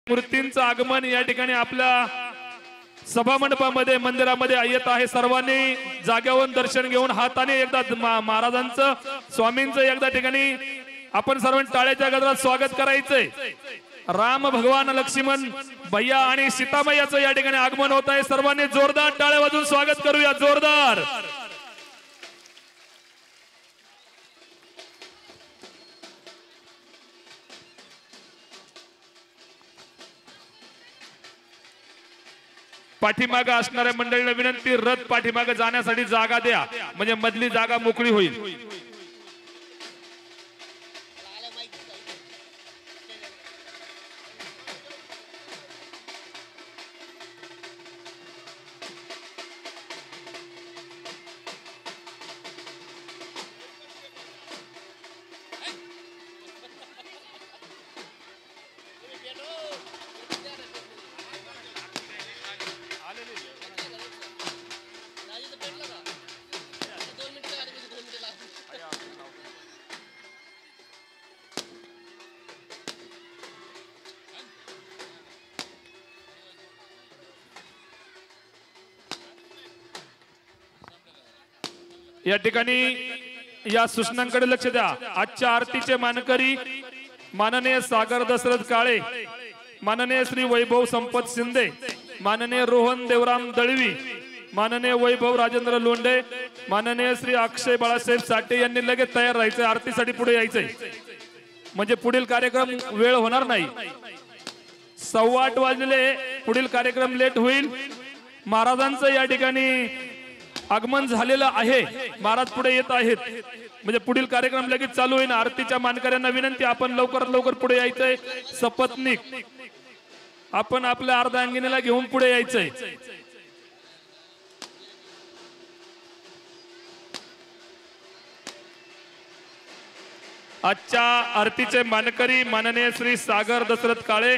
मूर्तींचं आगमन या ठिकाणी आपल्या सभा मंडपामध्ये मंदिरामध्ये येत आहे। सर्वांनी जागेवरून दर्शन घेऊन हाताने एकदा महाराजांचं स्वामींचं एकदा ठिकाणी आपण सर्वांनी टाळ्याच्या गजरात स्वागत करायचंय। राम भगवान लक्ष्मण भैया आणि सीतामाईचं या ठिकाणी आगमन होत आहे। सर्वांनी जोरदार टाळ्या वाजवून स्वागत करूया, जोरदार। पाठीमागे असणाऱ्या मंडळीला विनंती, रथ पाठीमागे जाण्यासाठी जागा द्या, म्हणजे मधली जागा मोकळी होईल। या ठिकाणी या सूचनांकडे लक्ष द्या। आजच्या आरतीचे मानकरी माननीय सागर दशरथ काळे, माननीय श्री वैभव संपत शिंदे, माननीय रोहन देवराम दळवी, माननीय वैभव राजेंद्र लोंढे, माननीय श्री अक्षय बाळासाहेब साठे यांनी लगेच तयार राहायचंय, आरतीसाठी पुढे यायचंय, म्हणजे पुढील कार्यक्रम वेळ होणार नाही। 8:15 वाजले, पुढील कार्यक्रम लेट होईल। महाराजांचं या ठिकाणी आगमन झालेलं आहे, महाराज पुढे येत आहेत, म्हणजे पुढील कार्यक्रम लगेच चालू होईल। आरतीच्या मानकऱ्यांना विनंती, आपण लवकरात लवकर पुढे यायचंय। सपत्नीक आपण आपल्या अर्धांगिनीला घेऊन पुढे यायचंय। आजच्या आरतीचे मानकरी माननीय श्री सागर दशरथ काळे,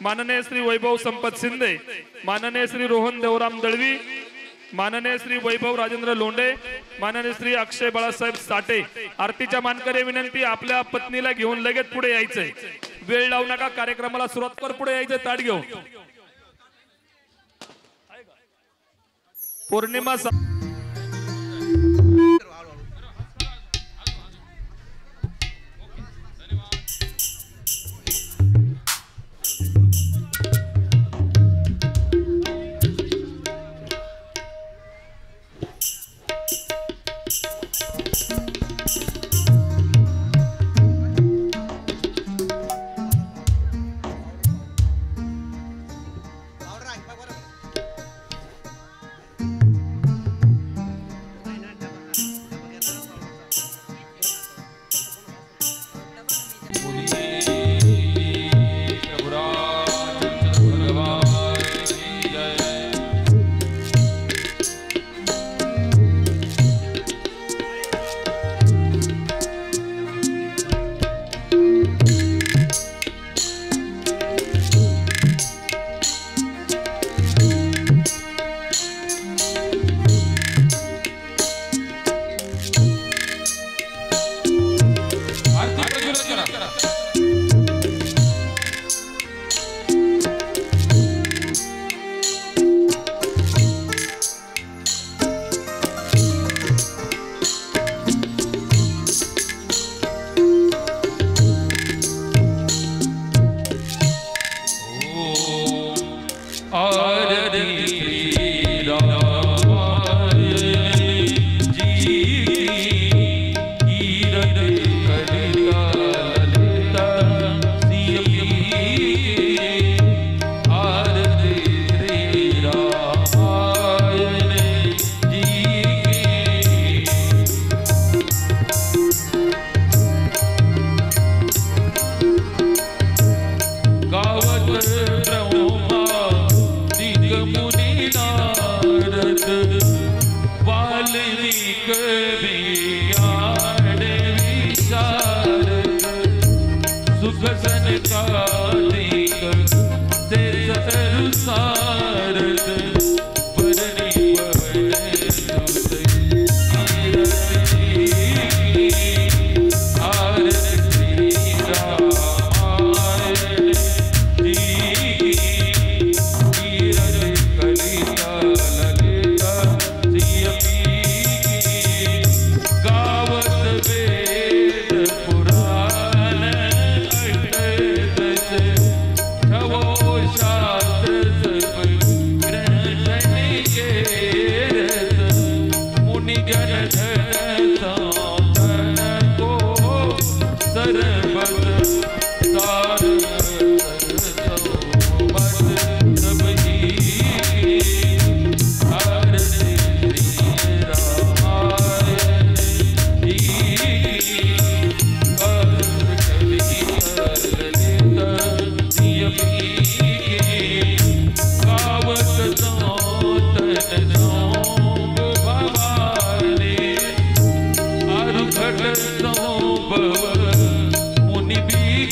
माननीय श्री वैभव संपत शिंदे, माननीय श्री रोहन देवराम दळवी, माननीय श्री वैभव राजेंद्र लोंढे, माननीय श्री अक्षय बाळासाहेब साठे। आरतीच्या मानकरी विनंती, आपल्या पत्नीला घेऊन लगेच पुढे यायचंय, वेळ लावू नका, कार्यक्रमाला सुरुवात कर, पुढे यायचंय ताट घेऊन। पौर्णिमा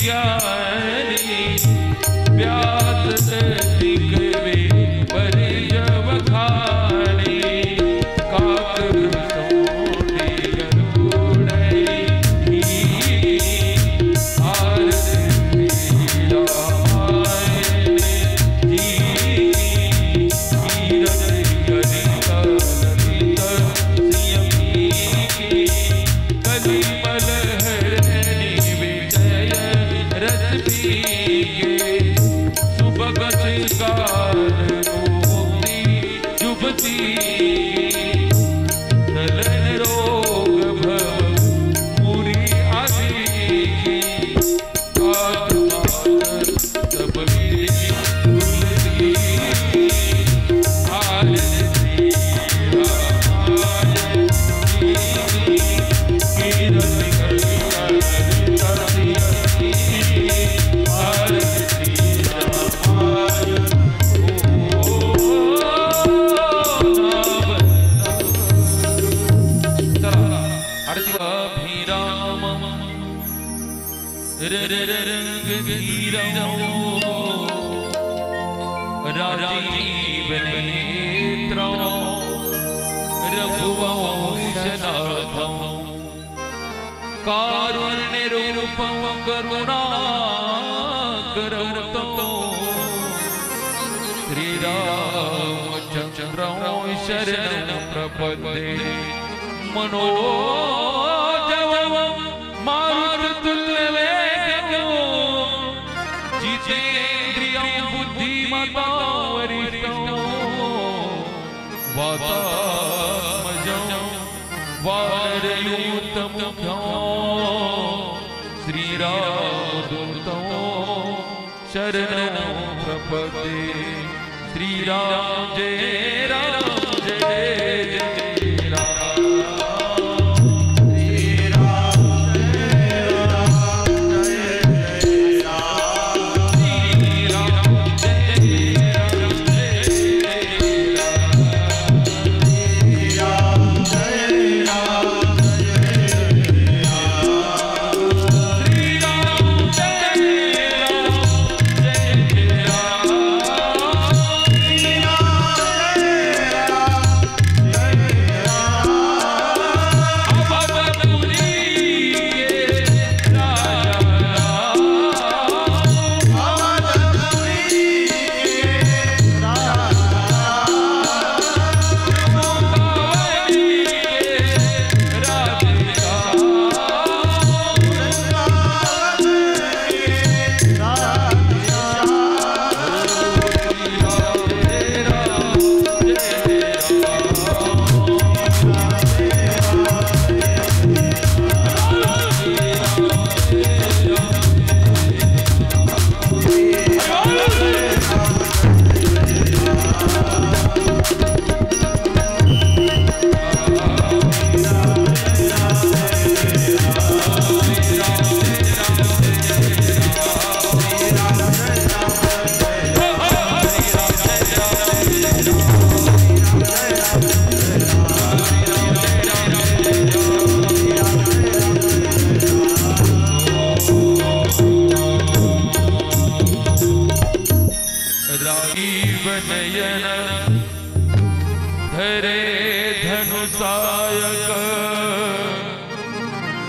ज्ञानी व्यास दिगवे परिजव खानी काक सोने गरुड़ई आरती रामायण जी कीरत करिता ललित सियमी कलिमल हरणी विजय रस पीके सुभगत गान मुक्ति जुबती नलन रोग भव पूरी आदि आत्मा सब विधि तुलसी आरती रामायण जी कीरत करिता ललित सियमी आरती रामायण अभिराम रंग राजीव नेत्र रघुवंशनाथं कारुण्य रूपं करुणाकरं श्रीरामचन्द्रं शरणं प्रपद्ये मनोजवं मारुततुल्यवेगं जितेन्द्रियं बुद्धिमतां वरिष्ठं वातात्मजं वानरयूथमुख्यं श्रीरामदूतं शरणं प्रपद्ये श्रीराम जय राम जय जय राम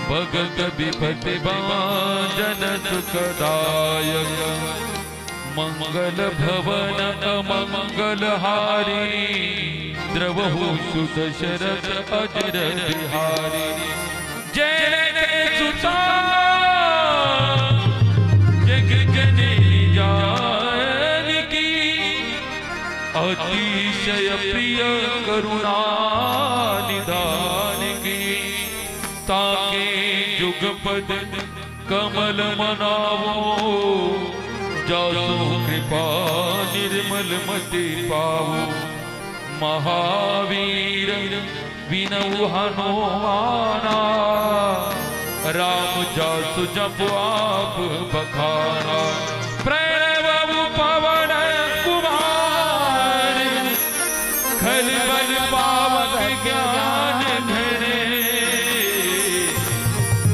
भगत विपति भाजन सुखदायक मंगल भवन अमंगल हारी द्रवहु सुत शरद अजर बिहारी जय सुता जग जननी जानकी अतिशय प्रिय करुणा निधान की ताके जुगपद कमल मनावो जासो कृपा निर्मल मति पावो महावीर विनऊ हनुमाना राम जासु जप आप बखाना प्रणव पवन कुमार खल बल पावक ज्ञान घने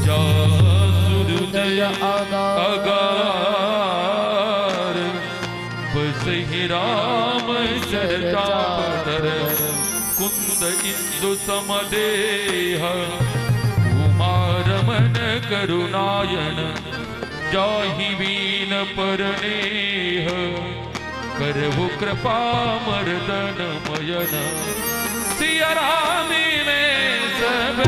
जासु हृदय अगार बस ही राम शरणापधर कुंद इंदु समदेह उमारमन करुणायन जाहि वीन परनेह करहु कृपा मर्दन मयन सिया रामी में सब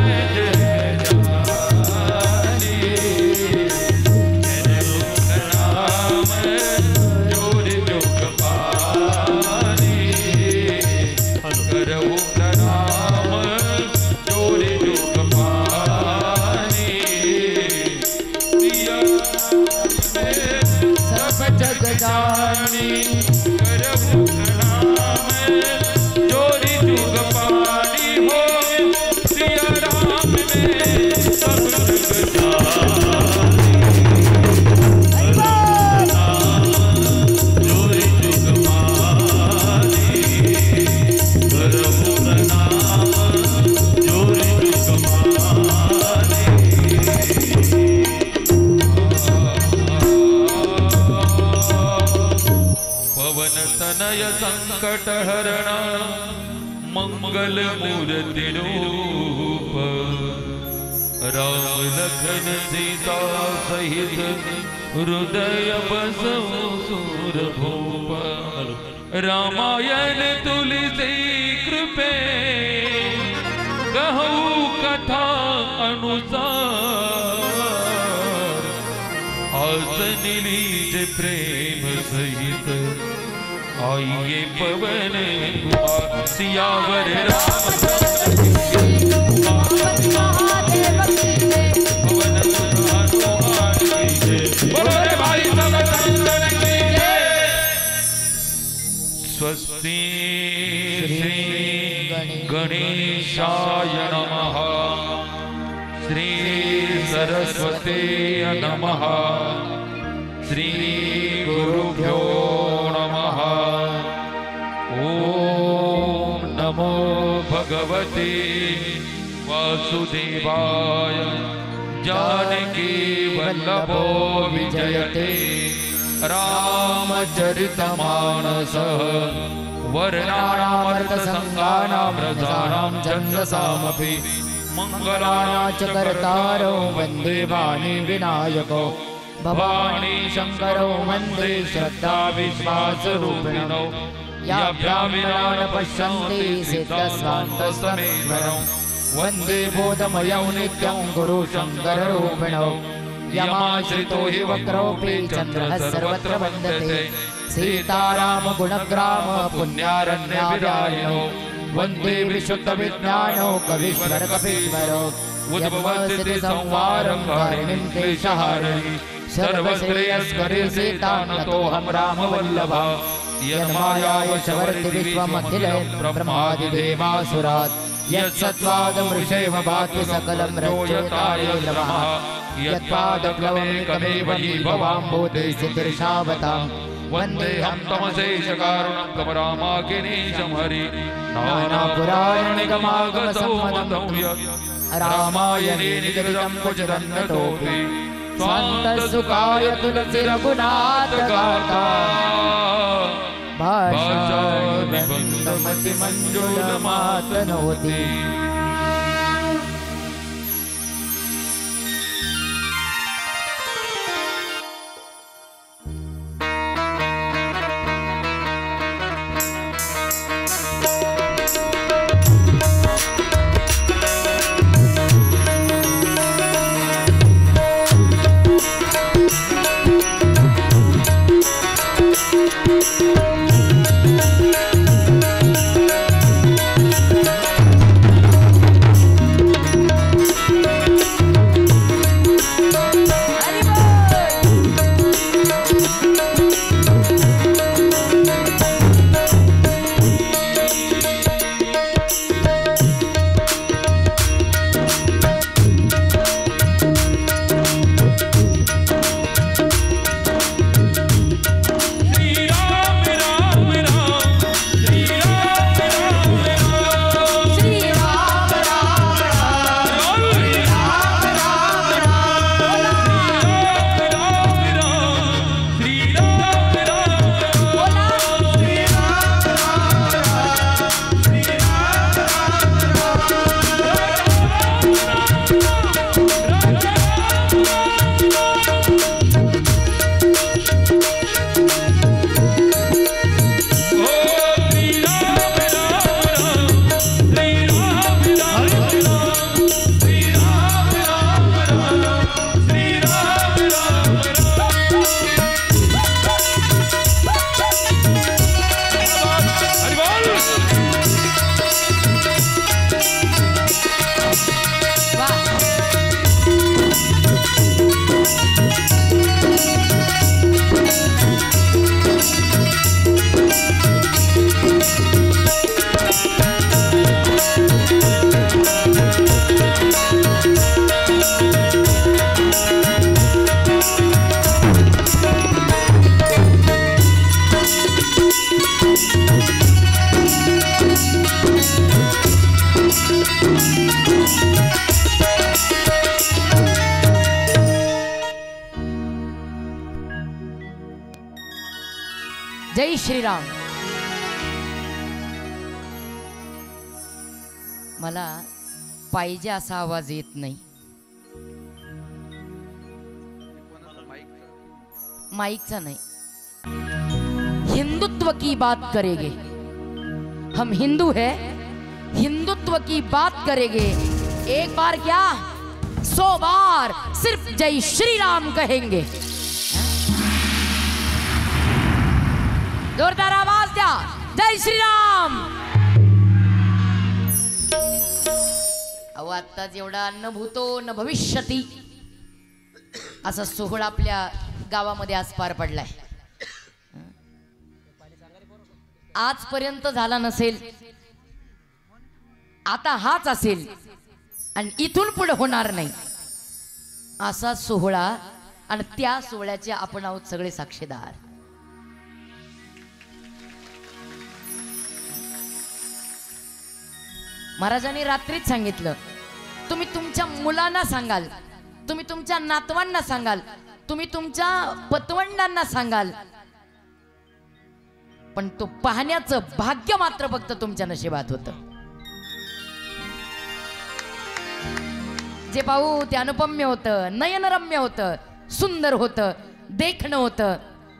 जगदानी करहु प्रणाम जोरी जुग पानी हो सिया राम में सब जगदानी जोरी जुग पानी करहु प्रणाम जोरी जुग पानी पवन तनय संकट हरण मंगल मूर्ति रूप राम लखन सीता सहित हृदय बसो सुर भूप रामायण तुलसी कृपे कहूँ कथा अनुसार आसन लीज प्रेम सहित आइए पवन कुमार सियावर स्वस्ति श्री गणेशाय नमः श्री सरस्वती नमः श्री गुरुभ्यो नमः ओम नमो भगवते वासुदेवाय जानकी वल्लभो विजयते रामचरितमानस वर्णानामर्थसङ्गानां रसानां छन्दसामपि मंगलानां च कर्तारो वन्दे वाणी विनायको भवानी शंकरो वन्दे श्रद्धा विश्वासरूपिणो याभ्यां न पश्यन्ति सिद्धस्वान्तस्तमेश्वरौ वन्दे बोधमयौ नित्यं गुरु शङ्कररूपिणौ यमाश्रितो हि वक्रोऽपि चन्द्रः सर्वत्र वन्दते सीताराम गुणग्राम पुण्यारण्यविरायणो वन्दे विशुद्धविज्ञानो कवीश्वर कपीश्वरो उद्भवस्थिति संहारं कारिणीं क्लेशहारिणीं सर्वश्रेयस्करे सीतानतोऽहं रामवल्लभा यन्मायाय शवर्ति विश्वमखिलं ब्रह्मादिदेवासुरात् यत्सत्त्वादमृषेव भाति सकलं रचयिताय नमः यत्पादप्लवमेकमेव हि भवाम्बोधे स्थितिर्षावताम् वन्देऽहं तमशेषकारुणं कमरामाकिनीशं हरि नानापुराणनिगमागमसम्मतं यत् रामायणे निगदितं क्वचिदन्यतोऽपि स्वान्तसुखाय तुलसीरघुनाथगाथा भाषानिबन्धमतिमञ्जुलमातनोति जय श्रीराम. मला पाहिजे असा आवाज येत नाही. माइकचा नाही. हिंदुत्व की बात करेंगे हम, हिंदू है, हिंदुत्व की बात करेंगे. एक बार क्या 100 बार सिर्फ जय श्री राम कहेंगे. जोरदार आवाज द्या, जय श्री राम. अहो आत्ताच एवढा न भूतो न भविष्यती असा सोहळा आपल्या गावामध्ये आज पार पडलाय. आजपर्यंत झाला नसेल, आता हाच असेल आणि इथून पुढे होणार नाही असा सोहळा. आणि त्या सोहळ्याचे आपण आहोत सगळे साक्षीदार. महाराजांनी रात्रीच सांगितलं, तुम्ही तुमच्या मुलांना सांगाल, तुम्ही तुमच्या नातवांना सांगाल, तुम्ही तुमच्या पतवंडांना सांगाल, पण तो पाहण्याचं भाग्य मात्र फक्त तुमच्या नशिबात होतं. जे पाहू ते अनुपम्य होतं, नयनरम्य होतं, सुंदर होतं, देखणं होतं,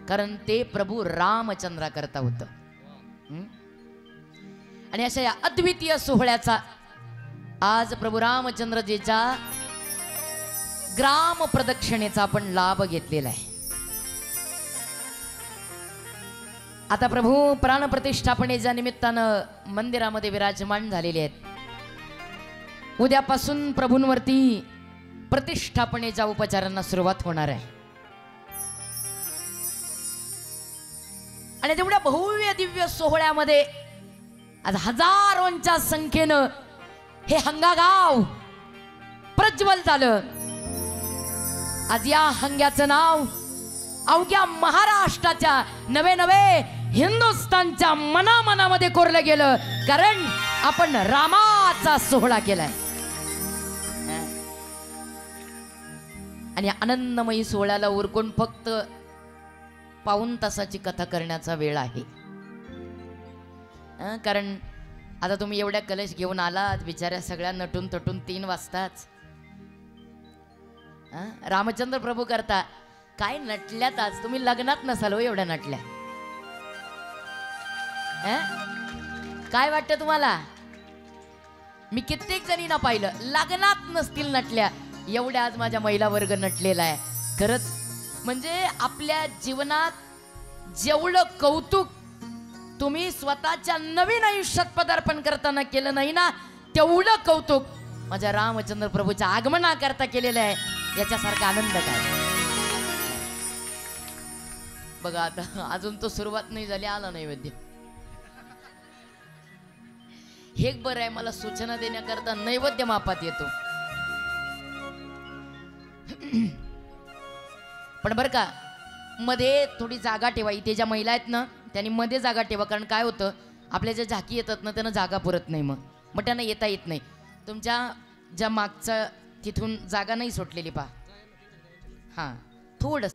कारण ते प्रभू रामचंद्रा करता होतं. आणि अशा या अद्वितीय सोहळ्याचा आज प्रभू रामचंद्रजीच्या ग्राम प्रदक्षिणेचा आपण लाभ घेतलेला आहे. आता प्रभू प्राण प्रतिष्ठापनेच्या निमित्तानं मंदिरामध्ये विराजमान झालेले आहेत. उद्यापासून प्रभूंवरती प्रतिष्ठापनेच्या उपचारांना सुरुवात होणार आहे. आणि तेवढ्या भव्य दिव्य सोहळ्यामध्ये आज हजारोंच्या संख्येनं हे हंगागाव प्रज्वल झालं. आज या हंग्याचं नाव अवघ्या महाराष्ट्राच्या नवे नवे हिंदुस्थानच्या मनामनामध्ये कोरलं गेलं, कारण आपण रामाचा सोहळा केलाय. आणि आनंदमयी सोहळ्याला उरकून फक्त पाऊण तासाची कथा करण्याचा वेळ आहे. कारण आता तुम्ही एवढ्या कलश घेऊन आलात, बिचाऱ्या सगळ्या नटून तटून 3 वाजताच. रामचंद्र प्रभू करता काय नटल्यात आज. तुम्ही लग्नात नसाल हो एवढ्या नटल्या. काय वाटतं तुम्हाला? मी कित्येक जणींना पाहिलं लग्नात नसतील नटल्या, एवढ्या आज माझ्या महिला वर्ग नटलेला आहे. खरंच म्हणजे आपल्या जीवनात जेवढं कौतुक तुम्ही स्वतःच्या नवीन आयुष्यात पदार्पण करताना केलं नाही ना, तेवढं कौतुक माझ्या रामचंद्र प्रभूच्या आगमनाकरता केलेलं आहे. याच्यासारखा आनंद काय बघा. आता अजून तो सुरुवात नाही झाली, आला नैवेद्य. हे बरं आहे, मला सूचना देण्याकरता नैवेद्य मापात येतो. पण बरं का, मध्ये थोडी जागा ठेवा. इथे ज्या महिला आहेत ना त्यांनी मध्ये जागा ठेवा. कारण काय होतं, आपल्या ज्या झाकी येतात ना त्यांना जागा पुरत नाही, मग त्यांना येता येत नाही. तुमच्या ज्या मागच्या तिथून जागा नाही सुटलेली पहा, हां थोडं.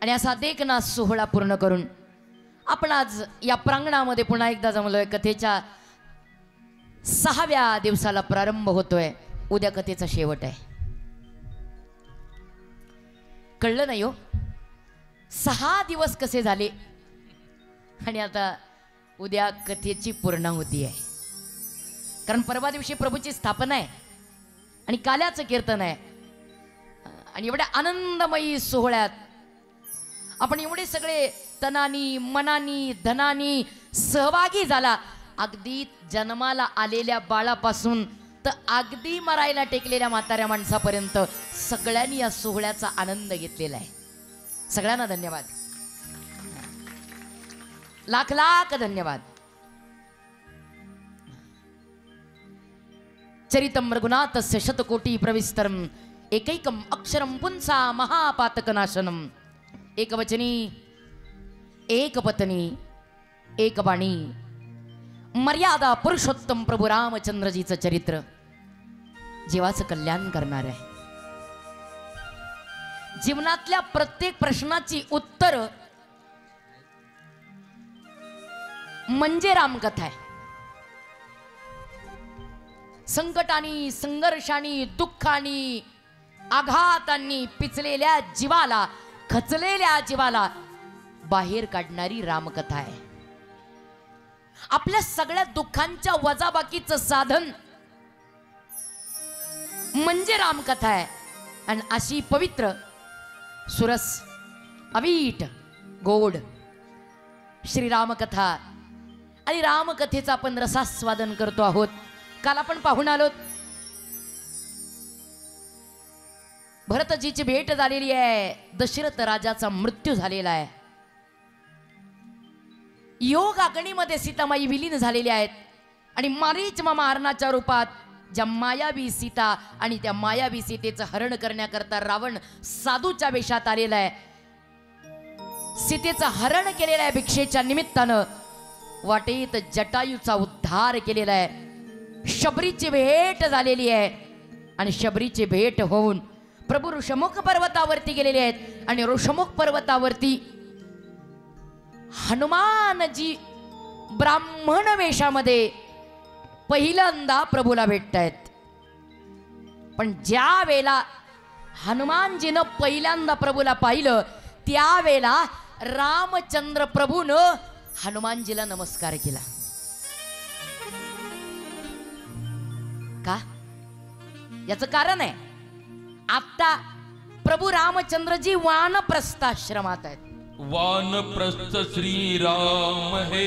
आणि असा देखना सोहळा पूर्ण करून आपण आज या प्रांगणामध्ये पुन्हा एकदा जमलोय. कथेच्या 6व्या दिवसाला प्रारंभ होतोय. उद्या कथेचा शेवट आहे. कळलं नाही हो, 6 दिवस कसे झाले. आणि आता उद्या कथेची पूर्णाहुती आहे. कारण परवा दिवशी प्रभूची स्थापना आहे आणि काल्याचं कीर्तन आहे. आणि एवढ्या आनंदमयी सोहळ्यात आपण एवढे सगळे तनानी मनानी धनानी सहभागी झाला. अगदी जन्माला आलेल्या बाळापासून तर अगदी मरायला टेकलेल्या म्हाताऱ्या माणसापर्यंत सगळ्यांनी या सोहळ्याचा आनंद घेतलेला आहे. सगळ्यांना धन्यवाद, लाख लाख धन्यवाद. चरितम रघुनाथस्य शतकोटी प्रविस्तरम एकैकम अक्षरम पुंसा महापातकनाशनम. एकवचनी एकपत्नी एकबाणी मर्यादा पुरुषोत्तम प्रभू रामचंद्रजीचं चरित्र जीवाचं कल्याण करणार आहे. जीवनातल्या प्रत्येक प्रश्नाची उत्तर म्हणजे रामकथा आहे. संकटानी, संघर्षानी, दुःखानी, आघातांनी पिचलेल्या जीवाला, खचलेल्या जीवाला बाहेर काढणारी रामकथा आहे. आपल्या सगळ्या दुःखांच्या वजाबाकीचं साधन म्हणजे रामकथा आहे. आणि अशी पवित्र, सुरस, अवीट, गोड श्रीरामकथा आणि रामकथेचा आपण रसास्वादन करतो आहोत. काल आपण पाहून आलोत भरतजीची भेट झालेली आहे. दशरथ राजाचा मृत्यू झालेला आहे. योग अग्नीमध्ये सीतामाई विलीन झालेल्या आहेत. आणि मारीच मामा हरणाच्या रूपात ज्या मायावी सीता आणि त्या मायावी सीतेचं हरण करण्याकरता रावण साधूच्या वेशात आलेला आहे. सीतेचं हरण केलेलं आहे. भिक्षेच्या निमित्तानं वाटेत जटायूचा उद्धार केलेला आहे. शबरीची भेट झालेली आहे. आणि शबरीची भेट होऊन प्रभू ऋषमुख पर्वतावरती गेलेले आहेत. आणि ऋषमुख पर्वतावरती हनुमानजी ब्राह्मण वेशामध्ये पहिल्यांदा प्रभूला भेटतायत. पण ज्या वेळेला हनुमानजीनं पहिल्यांदा प्रभूला पाहिलं त्यावेळेला रामचंद्र प्रभूनं हनुमानजीला नमस्कार केला. का? याचं कारण आहे, आता प्रभू रामचंद्रजी वानप्रस्थाश्रमात आहेत. वानप्रस्थ श्रीराम हे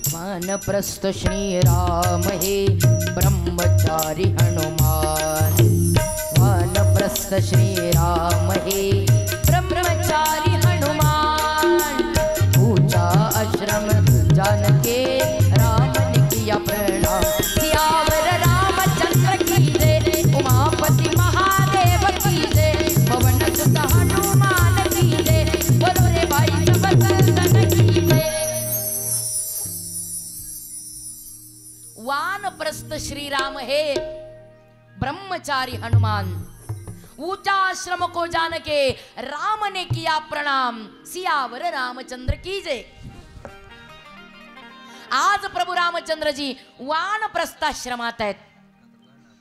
वानप्रस्थ श्रीराम हे ब्रह्मचारी हनुमान. वानप्रस्थ श्रीराम हे ब्रह्मचारी हनुमान. ऊंचा आश्रम जानके राम ने किया प्रणाम. सियावर रामचंद्र की जय, उमापति महादेव की जय, पवन सुत हनुमान की जय, बोलो रे भाई सब संतन की जय. वानप्रस्थ श्रीराम हे ब्रह्मचारी हनुमान. ऊंचा आश्रम को जान के राम ने किया प्रणाम. सियावर रामचंद्र की जय. आज प्रभू रामचंद्र जी वानप्रस्थाश्रमात आहेत.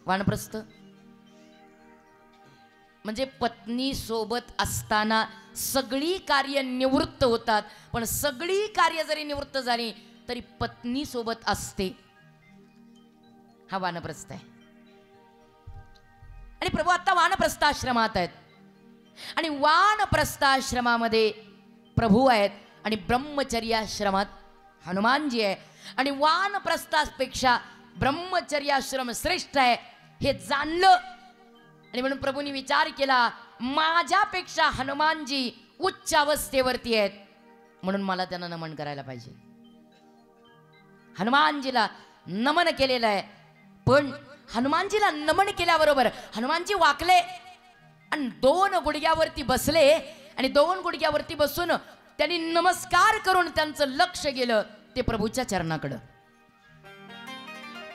वानप्रस्थ म्हणजे पत्नी सोबत असताना सगळी कार्य निवृत्त होतात. पण सगळी कार्य जरी निवृत्त झाली तरी पत्नी सोबत असते. हा वानप्रस्थ आहे. आणि प्रभू आता वानप्रस्थाश्रमात आहेत. आणि वानप्रस्थाश्रमामध्ये प्रभू आहेत आणि ब्रह्मचर्याश्रमात हनुमानजी आहे. आणि वानप्रस्थापेक्षा ब्रह्मचर्याश्रम श्रेष्ठ आहे हे जाणलं. आणि म्हणून प्रभूंनी विचार केला, माझ्यापेक्षा हनुमानजी उच्च अवस्थेवरती आहेत, म्हणून मला त्यांना नमन करायला पाहिजे. हनुमानजीला नमन केलेलं आहे. पण हनुमानजीला नमन केल्याबरोबर हनुमानजी वाकले आणि 2 गुडघ्यावरती बसले. आणि 2 गुडघ्यावरती बसून त्यांनी नमस्कार करून त्यांचं लक्ष गेलं ते प्रभूच्या चरणाकडं.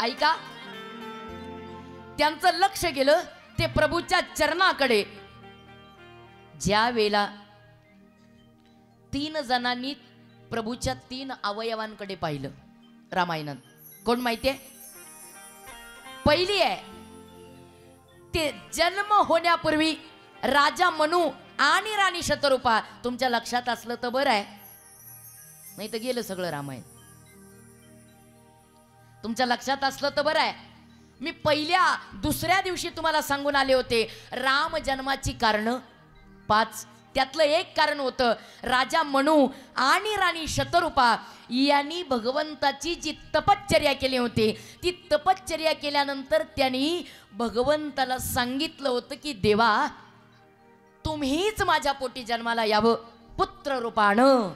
ऐका, त्यांचं लक्ष गेलं ते प्रभूच्या चरणाकडे. ज्या वेळेला 3 जणांनी प्रभूच्या 3 अवयवांकडे पाहिलं रामायणात, कोण माहितीये? पहिली आहे ते जन्म होण्यापूर्वी राजा मनू आणि राणी शतरूपा. तुमच्या लक्षात असलं तर बरं आहे, नाही तर गेलं सगळं रामायण. तुमच्या लक्षात असलं तर बरं आहे. मी दुसऱ्या दिवशी तुम्हाला सांगून आले होते राम जन्माची कारण 5. त्यातलं एक कारण होतं राजा मनू आणि राणी शतरूपा यांनी भगवंताची जी तपश्चर्या केली होती, ती तपश्चर्या केल्यानंतर त्यांनी भगवंताला सांगितलं होतं की देवा, तुम्हीच माझ्या पोटी जन्माला यावं पुत्र रूपानं.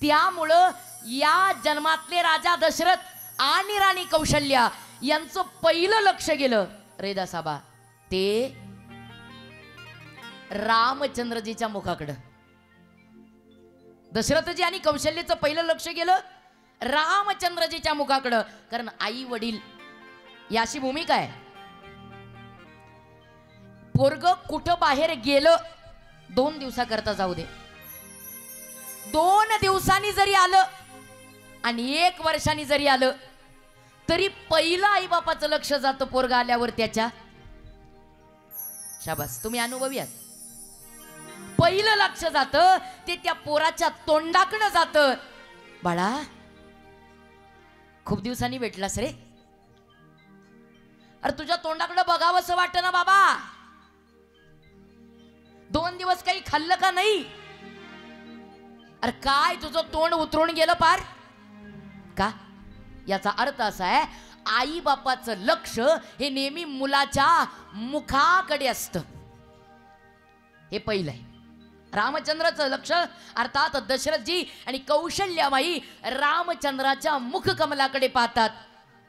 त्यामुळं या जन्मातले राजा दशरथ आणि राणी कौशल्या यांचं पहिलं लक्ष गेलं रेदासाबा ते रामचंद्रजीच्या मुखाकडं. दशरथजी आणि कौशल्यचं पहिलं लक्ष गेलं रामचंद्रजीच्या मुखाकडं. कारण आई वडील याची भूमिका आहे. पोरग कुठं बाहेर गेलं 2 दिवसाकरता जाऊ दे, 2 दिवसांनी जरी आलं आणि 1 वर्षांनी जरी आलं तरी पहिलं आई बापाचं लक्ष जातं पोरग आल्यावर त्याच्या. शाबास, तुम्ही अनुभवी आहात. पहिलं लक्ष जातं ते त्या पोराच्या तोंडाकडं जातं. बाळा खूप दिवसांनी भेटलास रे, अरे तुझ्या तोंडाकडं बघावं असं वाटतं ना बाबा. 2 दिवस काही खाल्लं का नाही? अरे काय तुझं तोंड उतरून गेलं पार का? याचा अर्थ असा आहे आई बापाचं लक्ष हे नेहमी मुलाच्या मुखाकडे असतं. हे पहिलं आहे. रामचंद्राचं लक्ष अर्थात दशरथजी आणि कौशल्याबाई रामचंद्राच्या मुखकमलाकडे पाहतात.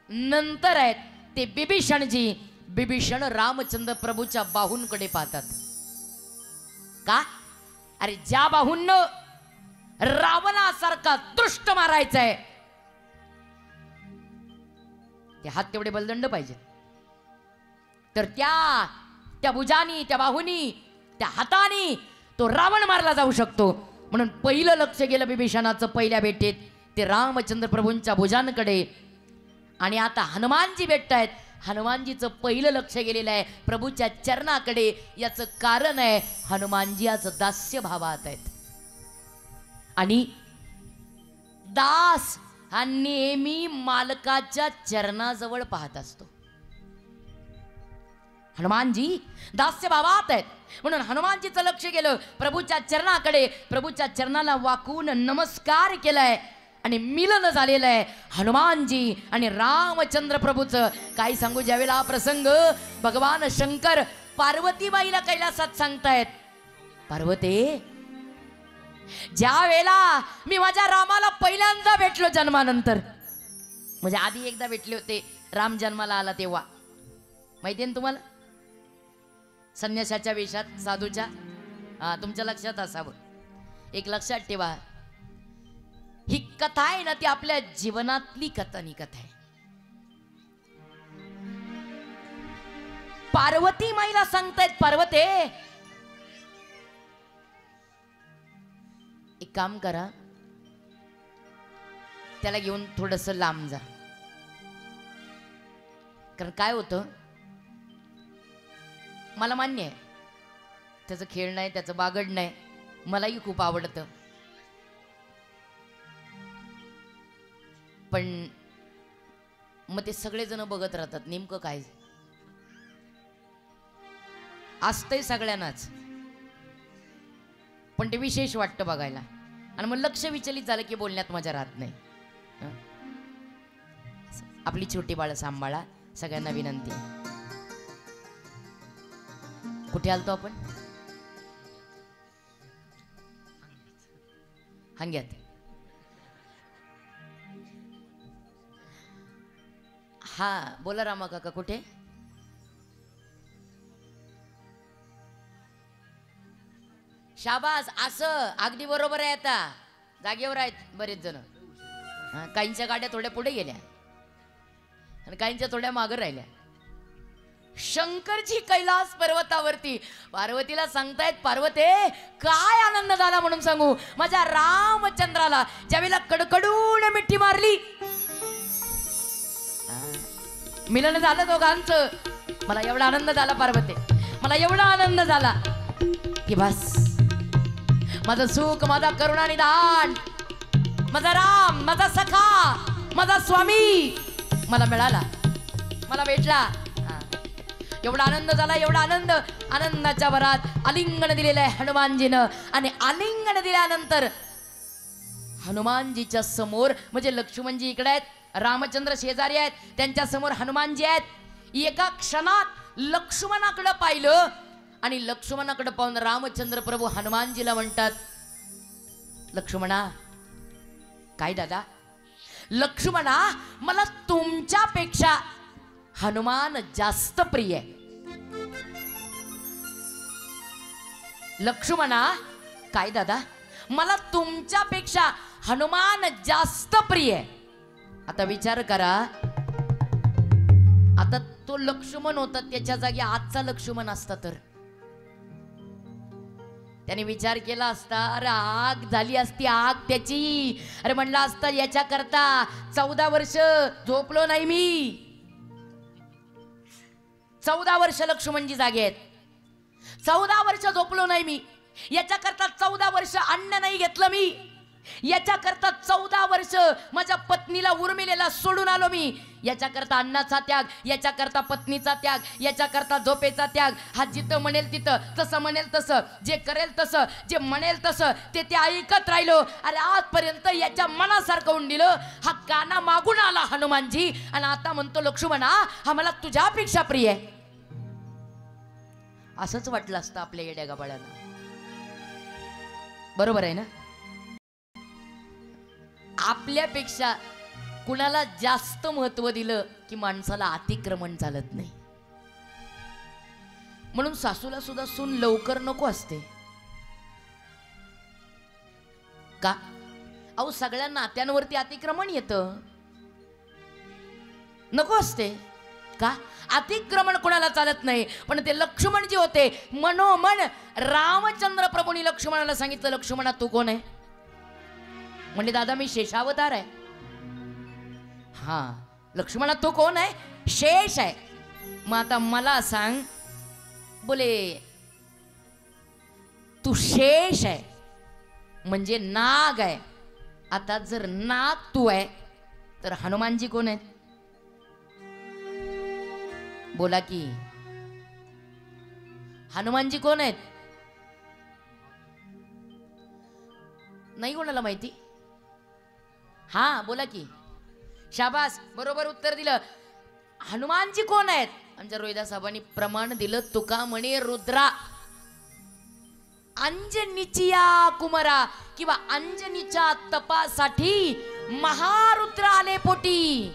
नंतर आहेत ते बिभीषणजी, बिभीषण रामचंद्र प्रभूच्या बाहूंकडे पाहतात. का? अरे ज्या बाहूंन रावणासारखा दृष्ट मारायचा आहे ते हात तेवढे बलदंड पाहिजे. तर त्या भुजानी, त्या बाहुनी, त्या हातानी तो रावण मारला जाऊ शकतो. म्हणून पहिलं लक्ष गेलं बिभीषणाचं पहिल्या भेटीत ते रामचंद्र प्रभूंच्या भुजांकडे. आणि आता हनुमानजी भेटतायत. हनुमानजीचं पहिलं लक्ष गेलेलं आहे प्रभूच्या चरणाकडे. याचं कारण आहे हनुमानजी आज दास्य भावात आहेत. आणि दास हा नेहमी मालकाच्या चरणाजवळ पाहत असतो. हनुमानजी दास्य भावात आहेत म्हणून हनुमानजीचं लक्ष गेलं प्रभूच्या चरणाकडे. प्रभूच्या चरणाला वाकून नमस्कार केलाय आणि मिलन झालेलं आहे हनुमानजी आणि रामचंद्र प्रभूचं. काय सांगू, ज्यावेळेला हा प्रसंग भगवान शंकर पार्वतीबाईला कैलासात सांगतायत, पार्वती ज्या वेळेला मी माझ्या रामाला पहिल्यांदा भेटलो जन्मानंतर, म्हणजे आधी एकदा भेटले होते राम जन्माला आला तेव्हा, माहिती आहे ना तुम्हाला, संन्यासाच्या वेशात साधूच्या. तुमच्या लक्षात असावं. एक लक्षात ठेवा, ही कथा आहे ना ती आपल्या जीवनातली कथानी कथा आहे. पार्वती माईला सांगतायत, पार्वती एक काम करा, त्याला घेऊन थोडस लांब जा. कारण काय होतं, मला मान्य आहे त्याचं खेळ नाही, त्याचं बागड नाही, मलाही खूप आवडतं. पण मग ते सगळेजण बघत राहतात नेमकं काय असतंय सगळ्यांनाच, पण ते विशेष वाटतं बघायला. आणि मग लक्ष विचलित झालं की बोलण्यात मजा राहत नाही. आपली छोटी बाळ सांभाळा, सगळ्यांना विनंती आहे. कुठे आलतो आपण? हंग्यात. हा बोला रामा काका, कुठे? शाबास, असं अगदी बरोबर आहे. आता जागेवर आहेत बरेच जण. काहींच्या गाड्या थोड्या पुढे गेल्या आणि काहींच्या थोड्या मागे राहिल्या. शंकरजी कैलास पर्वतावरती पार्वतीला सांगतायत, पार्वती काय आनंद झाला म्हणून सांगू, माझ्या रामचंद्राला ज्यावेळेला कडकडून मिठी मारली, मिलन झालं दोघांचं. मला एवढा आनंद झाला पार्वती, मला एवढा आनंद झाला की बस माझं सुख, माझा करुणा निधान, माझा राम, माझा सखा, माझा स्वामी मला मिळाला, मला भेटला. एवढा आनंद झाला, एवढा आनंद. आनंदाच्या भरात आलिंगन दिलेलं आहे हनुमानजीनं. आणि आलिंगन दिल्यानंतर हनुमानजीच्या समोर, म्हणजे लक्ष्मणजी इकडे आहेत, रामचंद्र शेजारी आहेत, त्यांच्या समोर हनुमानजी आहेत. एका क्षणात लक्ष्मणाकडे पाहिलं आणि लक्ष्मणाकडे पाहून रामचंद्र प्रभू हनुमानजीला म्हणतात, लक्ष्मणा काय दादा? लक्ष्मणा, मला तुमच्यापेक्षा हनुमान जास्त प्रिय आहे. लक्ष्मणा, काय दादा? मला तुमच्यापेक्षा हनुमान जास्त प्रिय आहे. आता विचार करा, आता तो लक्ष्मण होता, त्याच्या जागी आजचा लक्ष्मण असता तर त्याने विचार केला असता, अरे आग झाली असती आग त्याची. अरे म्हणला असता, याच्या करता 14 वर्ष झोपलो नाही मी. 14 वर्ष लक्ष्मणजी जागे आहेत. 14 वर्ष झोपलो नाही मी. याच्या करता 14 वर्ष अन्न नाही घेतलं मी. याच्या करता 14 वर्ष माझ्या पत्नीला उर्मिलेला सोडून आलो मी. याच्या करता अन्नाचा त्याग, याच्या करता पत्नीचा त्याग, याच्या करता झोपेचा त्याग. हा जिथं म्हणेल तिथं, तसं म्हणेल तसं, जे करेल तसं, जे म्हणेल तसं ते ऐकत राहिलो. अरे आजपर्यंत याच्या मनासारखं होऊन दिलं. हा काना मागून आला हनुमानजी, आणि आता म्हणतो लक्ष्मणा, हा मला तुझ्यापेक्षा प्रिय आहे. असंच वाटलं असतं आपल्या येड्या गबाळांना. बरोबर आहे ना? आपल्यापेक्षा कुणाला जास्त महत्व दिलं की माणसाला अतिक्रमण चालत नाही. म्हणून सासूला सुद्धा सून लवकर नको असते का? अहो, सगळ्या नात्यांवरती अतिक्रमण येतं. नको असते का? अतिक्रमण कोणाला चालत नाही. पण ते लक्ष्मण जे होते, मनोमन रामचंद्र प्रभूंनी लक्ष्मणाला सांगितलं, लक्ष्मणा तू कोण आहे? म्हणजे दादा मी शेषावतार आहे. हा, लक्ष्मणा तू कोण आहे? शेष आहे. मग आता मला सांग, बोले तू शेष आहे म्हणजे नाग आहे. आता जर नाग तू आहे तर हनुमानजी कोण आहेत? बोला की, हनुमानजी कोण आहेत? नाही कोणाला माहिती? हा बोला की. शाबास, बरोबर उत्तर दिलं. हनुमानजी कोण आहेत? आमच्या रोहिदास साहेबांनी प्रमाण दिलं. तुका म्हणे रुद्रा अंजनीचिया कुमारा, किंवा अंजनीच्या तपासाठी महारुद्र आले पोटी.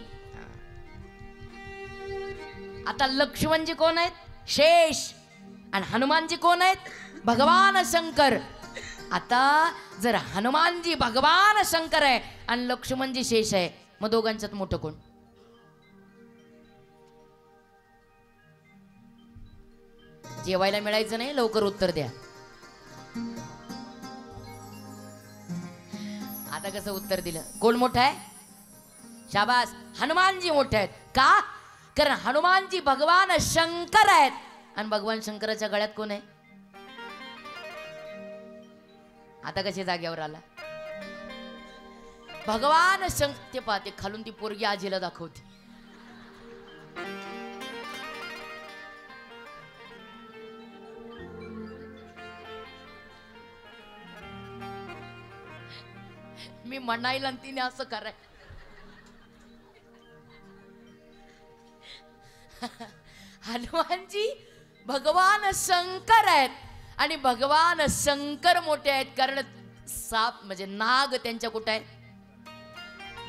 आता लक्ष्मणजी कोण आहेत? शेष. आणि हनुमानजी कोण आहेत? भगवान शंकर. आता जर हनुमानजी भगवान शंकर आहे आणि लक्ष्मणजी शेष आहे, मग दोघांच्यात मोठं कोण? जेवायला मिळायचं नाही, लवकर उत्तर द्या. आता कसं उत्तर दिलं? कोण मोठं आहे? शाबास, हनुमानजी मोठे आहेत. का? कारण हनुमानजी भगवान शंकर आहेत. आणि भगवान शंकराच्या गळ्यात कोण आहे? आता कसे जाग्यावर आला? भगवान शंकर. ते पाहते खालून ती पोरगी आजीला दाखवते. मी म्हणायला तिने असं कराय. हनुमानजी भगवान शंकर आहेत आणि भगवान शंकर मोठे आहेत. कारण साप म्हणजे नाग त्यांच्या कुठे आहे?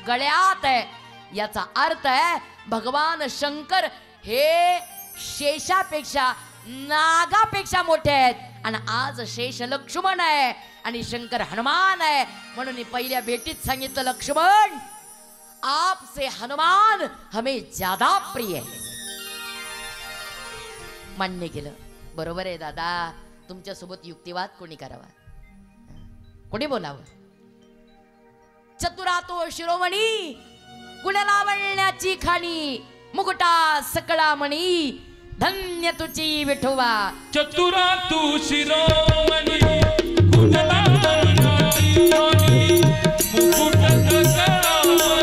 गळ्यात आहे. याचा अर्थ आहे भगवान शंकर हे शेषापेक्षा, नागापेक्षा मोठे आहेत. आणि आज शेष लक्ष्मण आहे आणि शंकर हनुमान आहे. म्हणून पहिल्या भेटीत सांगितलं, लक्ष्मण आपसे हनुमान हमें ज्यादा प्रिय है. मान्य केलं. बरोबर आहे दादा, तुमच्या सोबत युक्तिवाद कोणी करावा? कोणी बोलावं? चतुरा तो शिरोमणी, गुण लावण्याची खाणी, मुकुटा सकळा मणी, धन्य तुझी विठोबा. चतुरा तू शिरोमणी, गुण लावण्याची खाणी, मुकुटा सकळा मणी.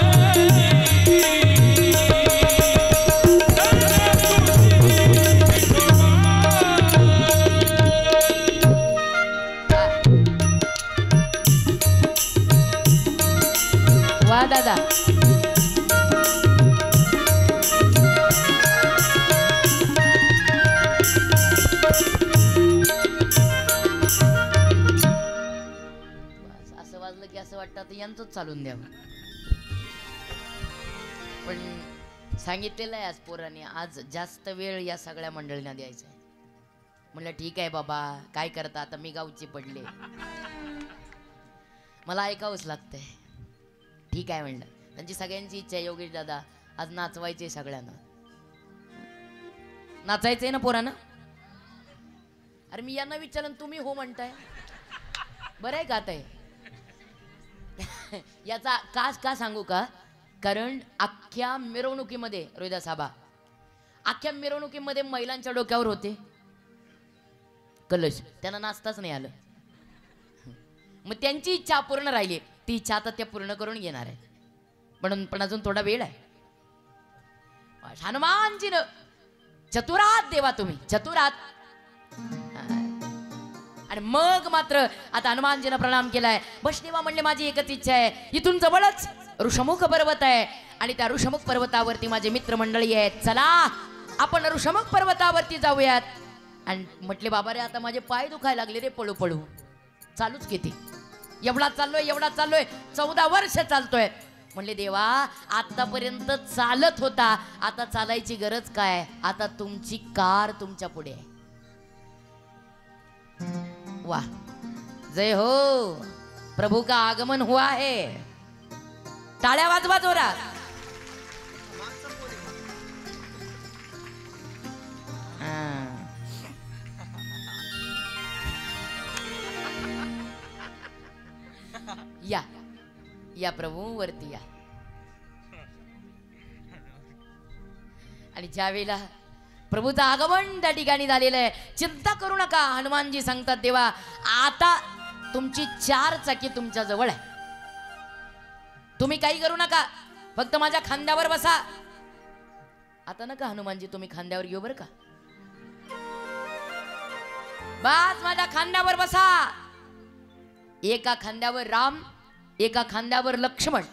वा दादा. असं वाजलं की असं वाटतं वाटतं आता यांचंच चालून द्यावं. पण सांगितलेलं आहे आज पोरांनी, आज जास्त वेळ या सगळ्या मंडळींना द्यायचा आहे. म्हणलं ठीक आहे बाबा, काय करता आता, मी गावची पडले, मला ऐकावंच लागतंय. ठीक आहे म्हणलं. त्यांची सगळ्यांची इच्छा आहे, योगेश दादा आज नाचवायचे सगळ्यांना. नाचायचंय ना पोरांना? अरे मी यांना विचारलं, तुम्ही हो म्हणताय, बरं आहे का आता हे? याचा का सांगू का? कारण अख्ख्या मिरवणुकीमध्ये रोहिदास आबा, अख्ख्या मिरवणुकीमध्ये महिलांच्या डोक्यावर होते कलश, त्यांना नाचताच नाही आलं. मग त्यांची इच्छा पूर्ण राहिली, ती इच्छा आता त्या पूर्ण करून घेणार आहे. पण अजून थोडा वेळ आहे. हनुमानजीनं चतुरात देवा, तुम्ही चतुरात. आणि मग मात्र आता हनुमानजीनं प्रणाम केलाय. बसदेवा म्हणले माझी एकच इच्छा आहे, इथून जवळच ऋषमुख पर्वत आहे आणि त्या ऋषमुख पर्वतावरती माझे मित्रमंडळी आहेत, चला आपण ऋषमुख पर्वतावरती जाऊयात. आणि म्हटले बाबा रे आता माझे पाय दुखायला लागले रे, पळू पळू. चालूच किती, एवढा चाललोय 14 वर्ष चालतोय. म्हणले देवा आतापर्यंत चालत होता, आता चालायची गरज काय? आता तुमची कार तुमच्या पुढे आहे. वाह, जय हो, प्रभू का आगमन हुआ है. टाळ्या वाजवा जोरात. या प्रभू वरती या. आणि ज्यावेळेला प्रभूचं आगमन त्या ठिकाणी झालेलं आहे, चिंता करू नका. हनुमानजी सांगतात देवा आता तुमची 4 चाकी तुमच्या जवळ आहे, तुम्ही काही करू नका, फक्त माझ्या खांद्यावर बसा. आता नका हनुमानजी तुम्ही खांद्यावर घेऊ बरं का, बस माझ्या खांद्यावर बसा. एका खांद्यावर राम, एका खांद्यावर लक्ष्मण,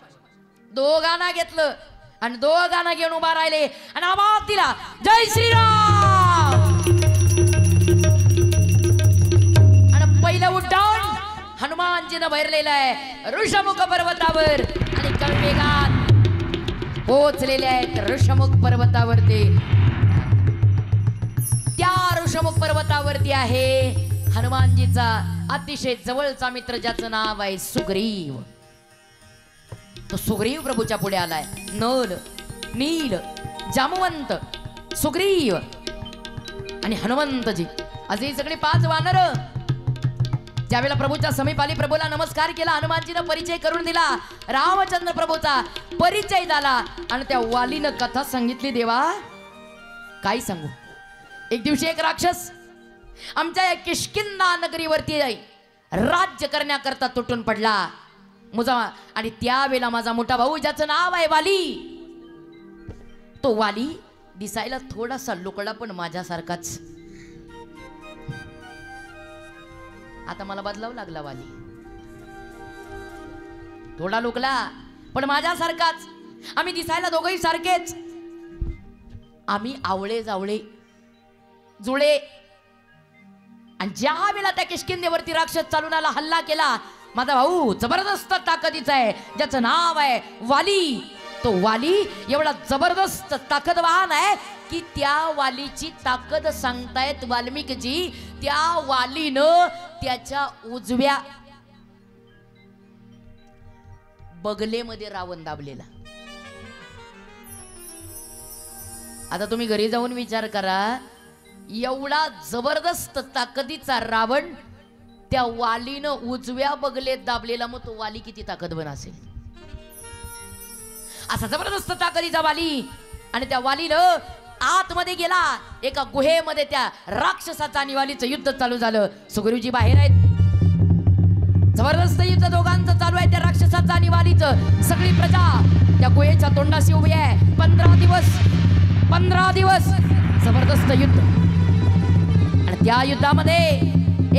दोघांना घेतलं आणि दोघांना घेऊन उभा राहिले आणि आवाज दिला जय श्रीराम. आणि पहिलं उड्डाण हनुमानजीनं भरलेलं आहे ऋषमुख पर्वतावर आणि कळमेघात पोहोचलेले आहेत ऋषमुख पर्वतावरती. त्या ऋषमुख पर्वतावरती आहे हनुमानजीचा अतिशय जवळचा मित्र, ज्याचं नाव आहे सुग्रीव. तो सुग्रीव प्रभूच्या पुढे आलाय. नल, नील, जामवंत, सुग्रीव आणि हनुमंतजी असे सगळे 5 वानर ज्यावेळेला प्रभूच्या समीप आली, प्रभूला नमस्कार केला, हनुमानजीनं परिचय करून दिला, रामचंद्र प्रभूचा परिचय झाला आणि त्या वालीनं कथा सांगितली. देवा काय सांगू, एक दिवशी एक राक्षस आमच्या या किष्किंधा नगरीवरती राज्य करण्याकरता तुटून पडला मुजा. आणि त्यावेळेला माझा मोठा भाऊ ज्याचं नाव आहे वाली, तो वाली दिसायला थोडासा लुकडा पण माझ्यासारखाच. आता मला बदलावं लागला, वाली थोडा लुकला पण माझ्यासारखाच. आम्ही दिसायला दोघंही सारखेच, आम्ही आवळे जावळे जुळे. आणि ज्या वेळेला त्या किष्किंधेवरती राक्षस चालून आला, हल्ला केला, माझा भाऊ जबरदस्त ताकदीचा आहे, ज्याचं नाव आहे वाली. तो वाली एवढा जबरदस्त ताकदवान आहे की त्या वालीची ताकद सांगतायत वाल्मिकजी. त्या वालीनं त्याच्या उजव्या बगलेमध्ये रावण दाबलेला. आता तुम्ही घरी जाऊन विचार करा, एवढा जबरदस्त ताकदीचा रावण त्या वालीनं उजव्या बगलेत दाबलेला, मग तो वाली किती ताकदवान असेल. असा जबरदस्त ताकदीचा वाली. आणि त्या वालीनं आतमध्ये गेला, एका गुहेमध्ये त्या राक्षसाचा आणि वालीचं युद्ध चालू झालं. सुग्रीवजी बाहेर आहेत, जबरदस्त युद्ध दोघांचं चालू आहे, त्या राक्षसाचं आणि वालीचं. सगळी प्रजा त्या गुहेच्या तोंडाशी उभी आहे. 15 दिवस जबरदस्त युद्ध. आणि त्या युद्धामध्ये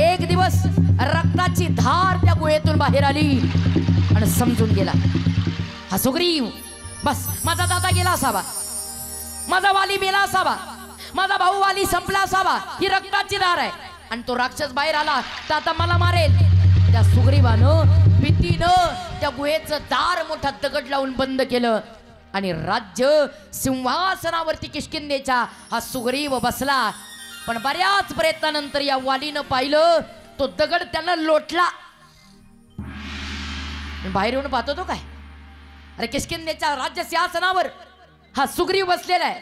एक दिवस रक्ताची धार त्या गुहेतून बाहेर आली आणि समजून गेला हा सुग्रीव, बस माझा दादा गेला असावा, माझा वाली मेला असावा, माझा भाऊ वाली संपला असावा, ही रक्ताची धार आहे. आणि तो राक्षस बाहेर आला तर आता मला मारेल. त्या सुग्रीवानं भीतीनं त्या गुहेचं दार मोठा दगड लावून बंद केलं आणि राज्य सिंहासनावरती किष्किंधेच्या हा सुग्रीव बसला. पण बऱ्याच प्रयत्नानंतर या वालीनं पाहिलं तो दगड त्यांना लोटला. बाहेर येऊन पाहतो तो काय, अरे किष्किंधेच्या राज्य सिंहासनावर हा सुग्रीव बसलेला आहे.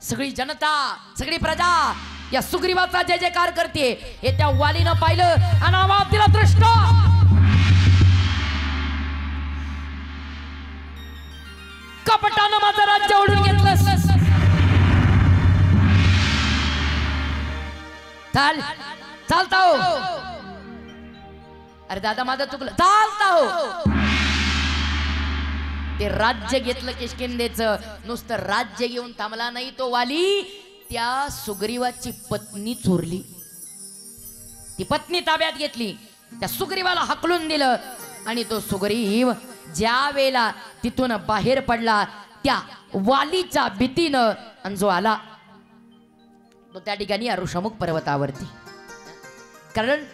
सगळी जनता सगळी प्रजा या सुग्रीवाचा जय जयकार करते. हे त्या वालीनं पाहिलं आणि आवाज दिला, दृष्ट कपटानं माझं राज्य ओढून घेतलं. चाल चालता हो. अरे दादा माझं चुकलं, चालता हो. ते राज्य घेतलं किष्किंधेचं. नुसतं राज्य घेऊन थांबला नाही तो वाली, त्या सुग्रीवाची पत्नी चोरली. ती पत्नी ताब्यात घेतली, त्या सुग्रीवाला हकलून दिलं आणि तो सुग्रीव ज्या वेळेला तिथून बाहेर पडला त्या वालीच्या भीतीनं आणि जो आला तो त्या ठिकाणी ऋषमुख पर्वतावरती. कारण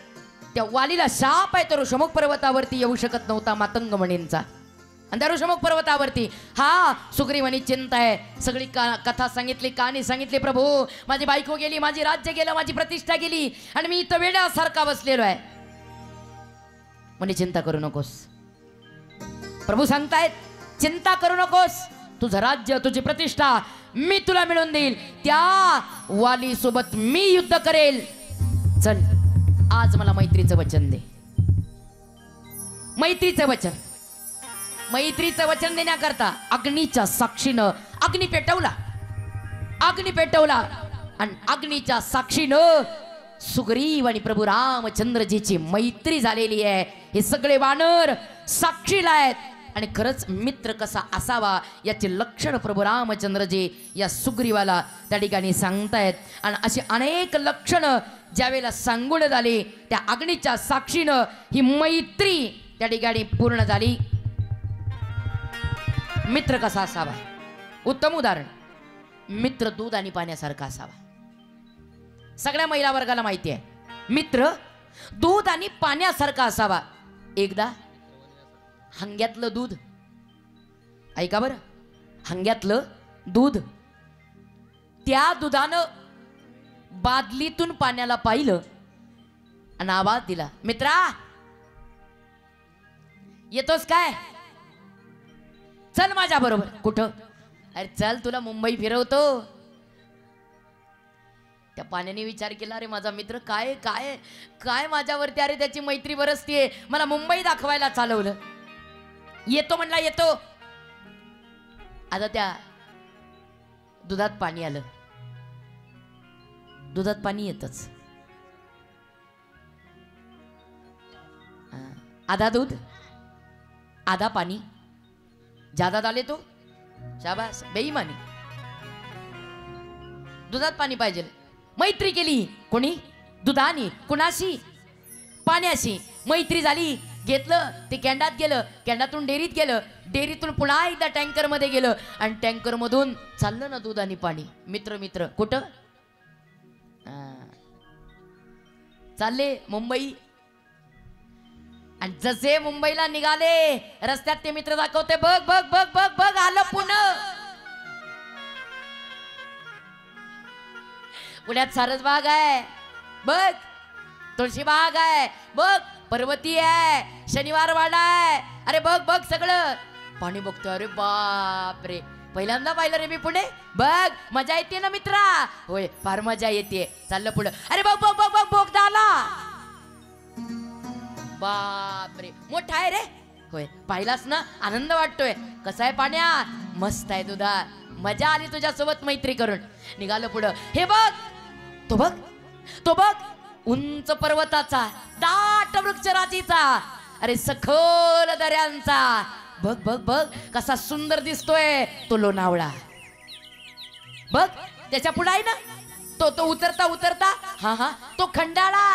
त्या वालीला शाप आहे, तो ऋषमुख पर्वतावरती येऊ शकत नव्हता मातंग म्हणींचा. आणि त्या ऋषमुख पर्वतावरती हा सुग्रीवानी चिंता आहे. सगळी कथा सांगितली, कहाणी सांगितली. प्रभू माझी बायको गेली, माझी राज्य गेलं, माझी प्रतिष्ठा गेली आणि मी इथं वेड्यासारखा बसलेलो आहे. म्हणे चिंता करू नकोस. प्रभू सांगतायत चिंता करू नकोस, तुझं राज्य तुझी प्रतिष्ठा मी तुला मिळवून देईल. त्या वाली सोबत मी युद्ध करेल. चल आज मला मैत्रीचं वचन दे. मैत्रीचं वचन, मैत्रीचं वचन देण्याकरता अग्नीच्या साक्षीनं अग्नी पेटवला. अग्नी पेटवला आणि अग्नीच्या साक्षीनं सुग्रीव आणि प्रभू रामचंद्रजीची मैत्री झालेली आहे. हे सगळे वानर साक्षीला आहेत. आणि खरंच मित्र कसा असावा याचे लक्षण प्रभू रामचंद्रजी या सुग्रीवाला त्या ठिकाणी सांगतायत. आणि अशी अनेक लक्षणं ज्यावेळेला सांगून झाली त्या अग्नीच्या साक्षीनं ही मैत्री त्या ठिकाणी पूर्ण झाली. मित्र कसा असावा, उत्तम उदाहरण, मित्र दूध आणि पाण्यासारखा असावा. सगळ्या महिला वर्गाला माहिती आहे मित्र दूध आणि पाण्यासारखा असावा. एकदा हंग्यातलं दूध, ऐका बरं, हंग्यातलं दूध, त्या दुधानं बादलीतून पाण्याला पाहिलं आणि आवाज दिला, मित्रा येतोस काय, चल माझ्या बरोबर. कुठं? अरे चल तुला मुंबई फिरवतो. त्या पाण्याने विचार केला, अरे माझा मित्र काय काय काय माझ्यावरती, अरे त्याची मैत्री बरसतीये, मला मुंबई दाखवायला चालवलं. येतो म्हणला, येतो. आता त्या दुधात पाणी आलं. दुधात पाणी येतच, आधा दूध आधा पाणी. ज्यादा डाले तो शाबास, बेईमानी. दुधात पाणी पाहिजे. मैत्री केली कोणी? दुधानी. कुणाशी? पाण्याशी. मैत्री झाली, घेतलं ते कॅन्डात गेलं, कॅन्डातून डेअरीत गेलं, डेअरीतून पुन्हा एकदा टँकर मध्ये गेलं आणि टँकर मधून चाललं ना दूध आणि पाणी. मित्र मित्र कुठं चालले? मुंबई. आणि जसे मुंबईला निघाले रस्त्यात ते मित्र दाखवते, बघ बघ बघ बघ बघ आलं पुणे. पुण्यात सारसबाग आहे बघ, तुळशीबाग आहे बघ, पर्वती आहे, शनिवार वाडा आहे, अरे बघ बघ सगळं. पाणी बघतो, अरे बाप रे, पहिल्यांदा पाहिलं रे मी पुणे. बघ मजा येते ना मित्रा? होय फार मजा येते. चाललं पुढं, अरे बघ बघ बघ बघ बोगदा आला. बाप रे मोठा आहे रे. होय पाहिलास ना, आनंद वाटतोय. कसा आहे पाण्यात? मस्त आहे तुझा, मजा आली तुझ्या सोबत मैत्री करून. निघालं पुढं, हे बघ तो बघ तो बघ, उंच पर्वताचा, दाट वृक्षराजीचा, अरे सखोल दऱ्यांचा. बघ बघ बघ कसा सुंदर दिसतोय तो लोणावळा. बघ त्याच्या पुढे आहे ना तो उतरता उतरता, हा हा तो खंडाळा.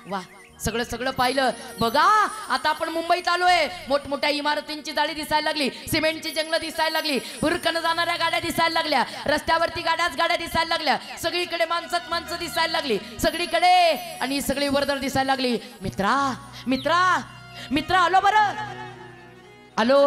वा सगळं सगळं पाहिलं. बघा आता आपण मुंबईत आलोय. मोठमोठ्या इमारतींची जाळी दिसायला लागली, सिमेंटची जंगलं दिसायला लागली, हुरकन जाणाऱ्या गाड्या दिसायला लागल्या, रस्त्यावरती गाड्या दिसायला लागल्या, सगळीकडे माणसं दिसायला लागली सगळीकडे, आणि सगळी वर्दळ दिसायला लागली. मित्रा मित्रा मित्रा आलो बरं, आलो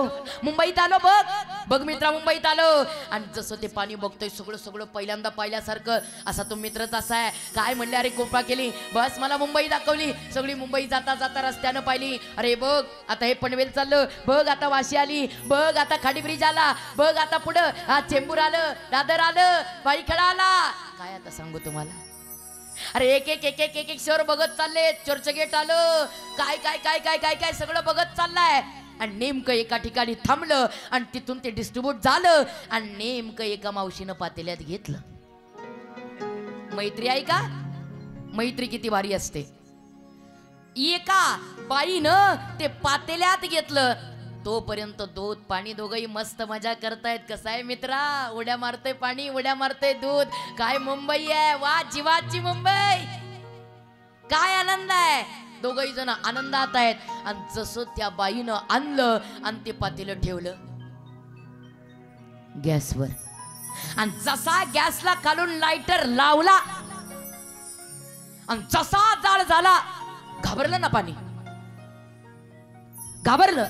मुंबईत आलो, बघ बघ मित्रा मुंबईत आलो. आणि जसं ते पाणी बघतोय सगळं सगळं पहिल्यांदा पाहिल्यासारखं. असा तो मित्रच असा आहे. काय म्हणले, अरे कृपा केली, बस मला मुंबई दाखवली. सगळी मुंबई जाता जाता रस्त्यानं पाहिली. अरे बघ आता हे पनवेल चाललं, बघ आता वाशी आली, बघ आता खाडी ब्रिज आला, बघ आता पुढं हा चेंबूर आलं, दादर आलं, बाईखेडा आला. काय आता सांगू तुम्हाला, अरे एक एक एक एक एक एक शहर बघत चालले. चर्चगेट आलं, काय काय काय काय काय काय सगळं बघत चाललंय. आणि नेमकं एका ठिकाणी थांबलं आणि तिथून ते डिस्ट्रीब्यूट झालं. आणि नेमकं एका मावशीनं पातेल्यात घेतलं. मैत्री आहे का, मैत्री किती भारी असते. एका बाईनं ते पातेल्यात घेतलं. तोपर्यंत दूध पाणी दोघंही मस्त मजा करतायत. कसं आहे मित्रा, उड्या मारतय पाणी, उड्या मारतय दूध. काय मुंबई आहे, वा जीवाची मुंबई, काय आनंद आहे. दोघही जण आनंदात आहेत. आणि जसं त्या बाईनं आणलं आणि ते पातेलं ठेवलं गॅसवर, आणि जसा गॅसला खालून लायटर लावला आणि जसा जाळ झाला, घाबरलं ना पाणी, घाबरलं.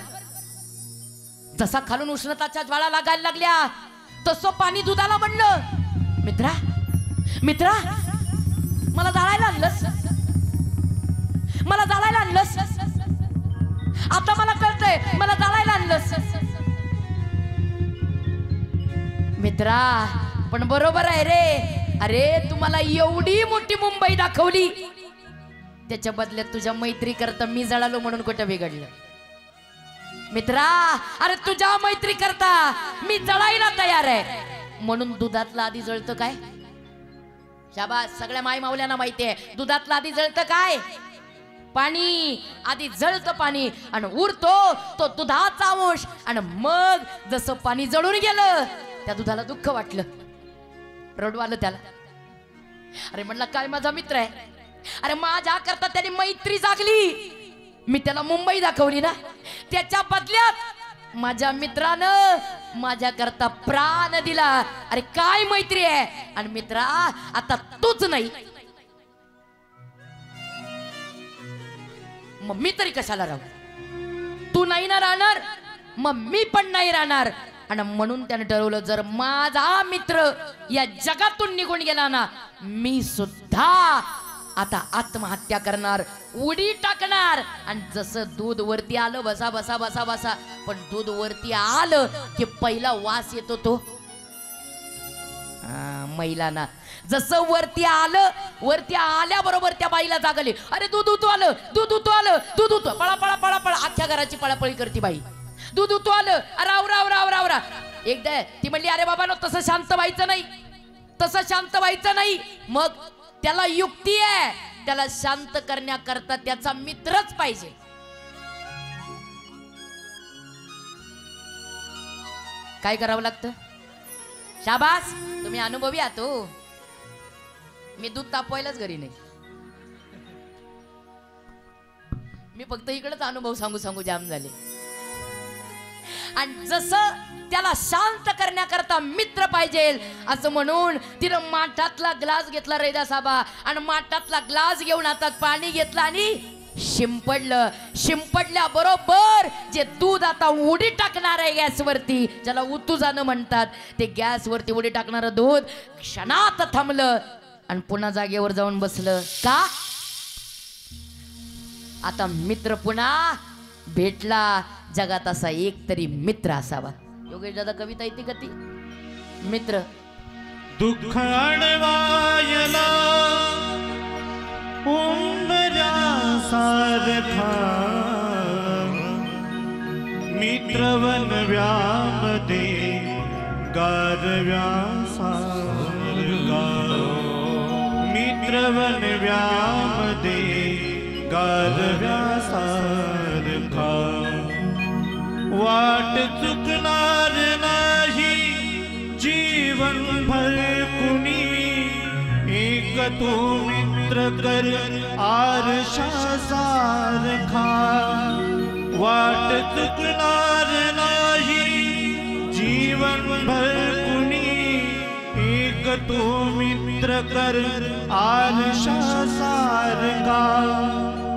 जसा खालून उष्णताच्या ज्वाळा लागायला लागल्या तसं पाणी दुधाला म्हणलं, मित्रा मित्रा मला जाळायला आणलंस, मला जाळायला आणलंस, आता मला कळतंय मला जाळायला आणलंस. मित्रा पण बरोबर आहे रे. अरे तुम्हाला एवढी मोठी मुंबई दाखवली, त्याच्या बदल्यात तुझ्या मैत्री करता मी जळालो म्हणून कुठं बिघडलं. मित्रा अरे तुझ्या मैत्री करता मी जळायला तयार आहे म्हणून दुधातलं आधी जळतं काय. शाबास, सगळ्या माय मावल्यांना माहिती आहे दुधातलं आधी जळतं काय, पाणी. आधी जळतं पाणी आणि उरतो तो दुधाचा अंश. आणि मग जसं पाणी जळून गेलं त्या दुधाला दुःख वाटलं, रडू आलं त्याला. अरे म्हणलं काय माझा मित्र आहे, अरे माझ्या करता त्याने मैत्री जागली, मी त्याला मुंबई दाखवली ना, त्याच्या बदल्यात माझ्या मित्रानं माझ्या करता प्राण दिला. अरे काय मैत्री आहे. आणि मित्रा आता तूच नाही मग मी तरी कशाला राहू, तू नाही ना राहणार मग मी पण नाही राहणार. आणि म्हणून त्याने ठरवलं जर माझा मित्र या जगातून निघून गेला ना, मी सुद्धा आता आत्महत्या करणार, उडी टाकणार. आणि जसं दूध वरती आलं, बसा बसा बसा बसा, पण दूध वरती आलं की पहिला वास येतो तो महिलांना. जसं वरती आलं, वरती आल्याबरोबर त्या बाईला जागले, अरे दूध उतू आलं, दूध उतू आलं, दूध उतू, पळा पळा पळा पळा, अख्ख्या घराची पळापळी करती बाई. दूध उतू आलं, रावरा रावरा रावरा. एकदा ती म्हणली अरे बाबा नो तसं शांत व्हायचं नाही, तसं शांत व्हायचं नाही. मग त्याला युक्ती आहे, त्याला शांत करण्याकरता त्याचा मित्रच पाहिजे. काय करावं लागतं. शाबास, तुम्ही अनुभवी आहात हो. मी दूध तापवायलाच घरी नाही, मी फक्त इकडेच अनुभव सांगू सांगू जाम झाले. आणि जसं त्याला शांत करण्याकरता मित्र पाहिजे असं म्हणून तिनं माठातला ग्लास घेतला रैदा साबा, आणि माठातला ग्लास घेऊन हातात पाणी घेतलं आणि शिंपडलं. शिंपडल्या बरोबर जे दूध आता उडी टाकणार आहे गॅसवरती, ज्याला उतू जाणं म्हणतात, ते गॅसवरती उडी टाकणारं दूध क्षणात थांबलं आणि पुन्हा जागेवर जाऊन बसलं. का आता मित्र पुन्हा भेटला. जगात असा एक तरी मित्र असावा. योगेश दादा कविता येते का ती, मित्र. दुःख अडवायला उंबऱ्यासारखा मित्रवन व्यामध्ये गारव्यासारखा, मित्रवन व्यामध्ये गारव्यासारखा. वाट चुकणार नाही जीवन भर कुणी, एक तो मित्र मित्र कर आरशा सारखा वाट चुकणार नाही जीवन भर कुणी एक तो मित्र कर आरशा सारखा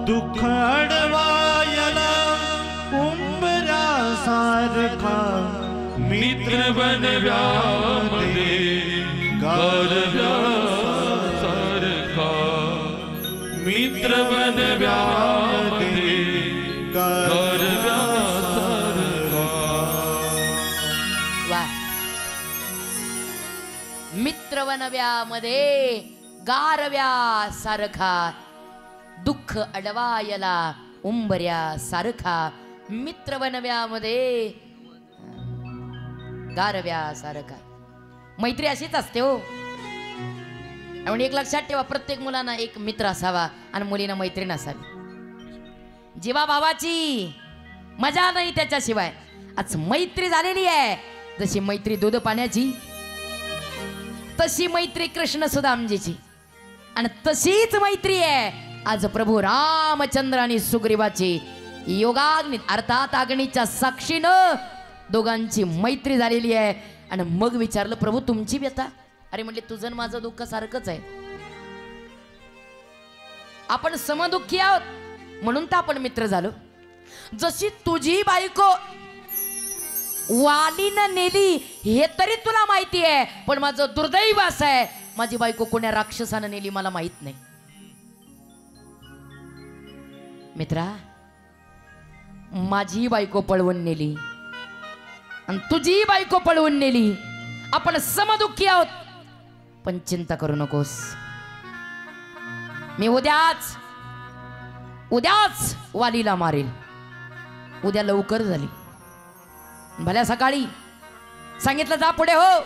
दुःख अडवायला उंबरा सारखा मित्र बनव्यामध्ये गारव्या सारखा मित्र बनव्यामध्ये गारव्या सारखा वा मित्र बनव्यामध्ये गारव्या सारखा दुःख अडवायला उंबऱ्या सारखा मित्र बनव्यामध्ये गारव्या सारखा मैत्री अशीच असते हो. आणि एक लक्षात ठेवा प्रत्येक मुलांना एक मित्र असावा आणि मुलींना मैत्रीण असावी. जीवा भावाची मजा नाही त्याच्याशिवाय. आज मैत्री झालेली आहे जशी मैत्री दूध पाण्याची तशी मैत्री कृष्ण सुदामजीची आणि तशीच मैत्री आहे आज प्रभू रामचंद्र आणि सुग्रीवाची योगाग्नी अर्थात अग्नीच्या साक्षीनं दोघांची मैत्री झालेली आहे. आणि मग विचारलं प्रभू तुमची व्यथा. अरे म्हणले तुझं माझं दुःख सारखंच आहे. आपण समदुःखी आहोत म्हणून तर आपण मित्र झालो. जशी तुझी बायको वालीनं नेली हे तरी तुला माहिती आहे पण माझं दुर्दैव असं आहे माझी बायको कोण्या राक्षसानं नेली मला माहित नाही. मित्रा माझी बायको पळवून नेली आणि तुझी बायको पळवून नेली. आपण समदुःखी आहोत पण चिंता करू नकोस. मी उद्याच वालीला मारेल. उद्या लवकर झाली भल्या सकाळी सांगितलं जा पुढे हो.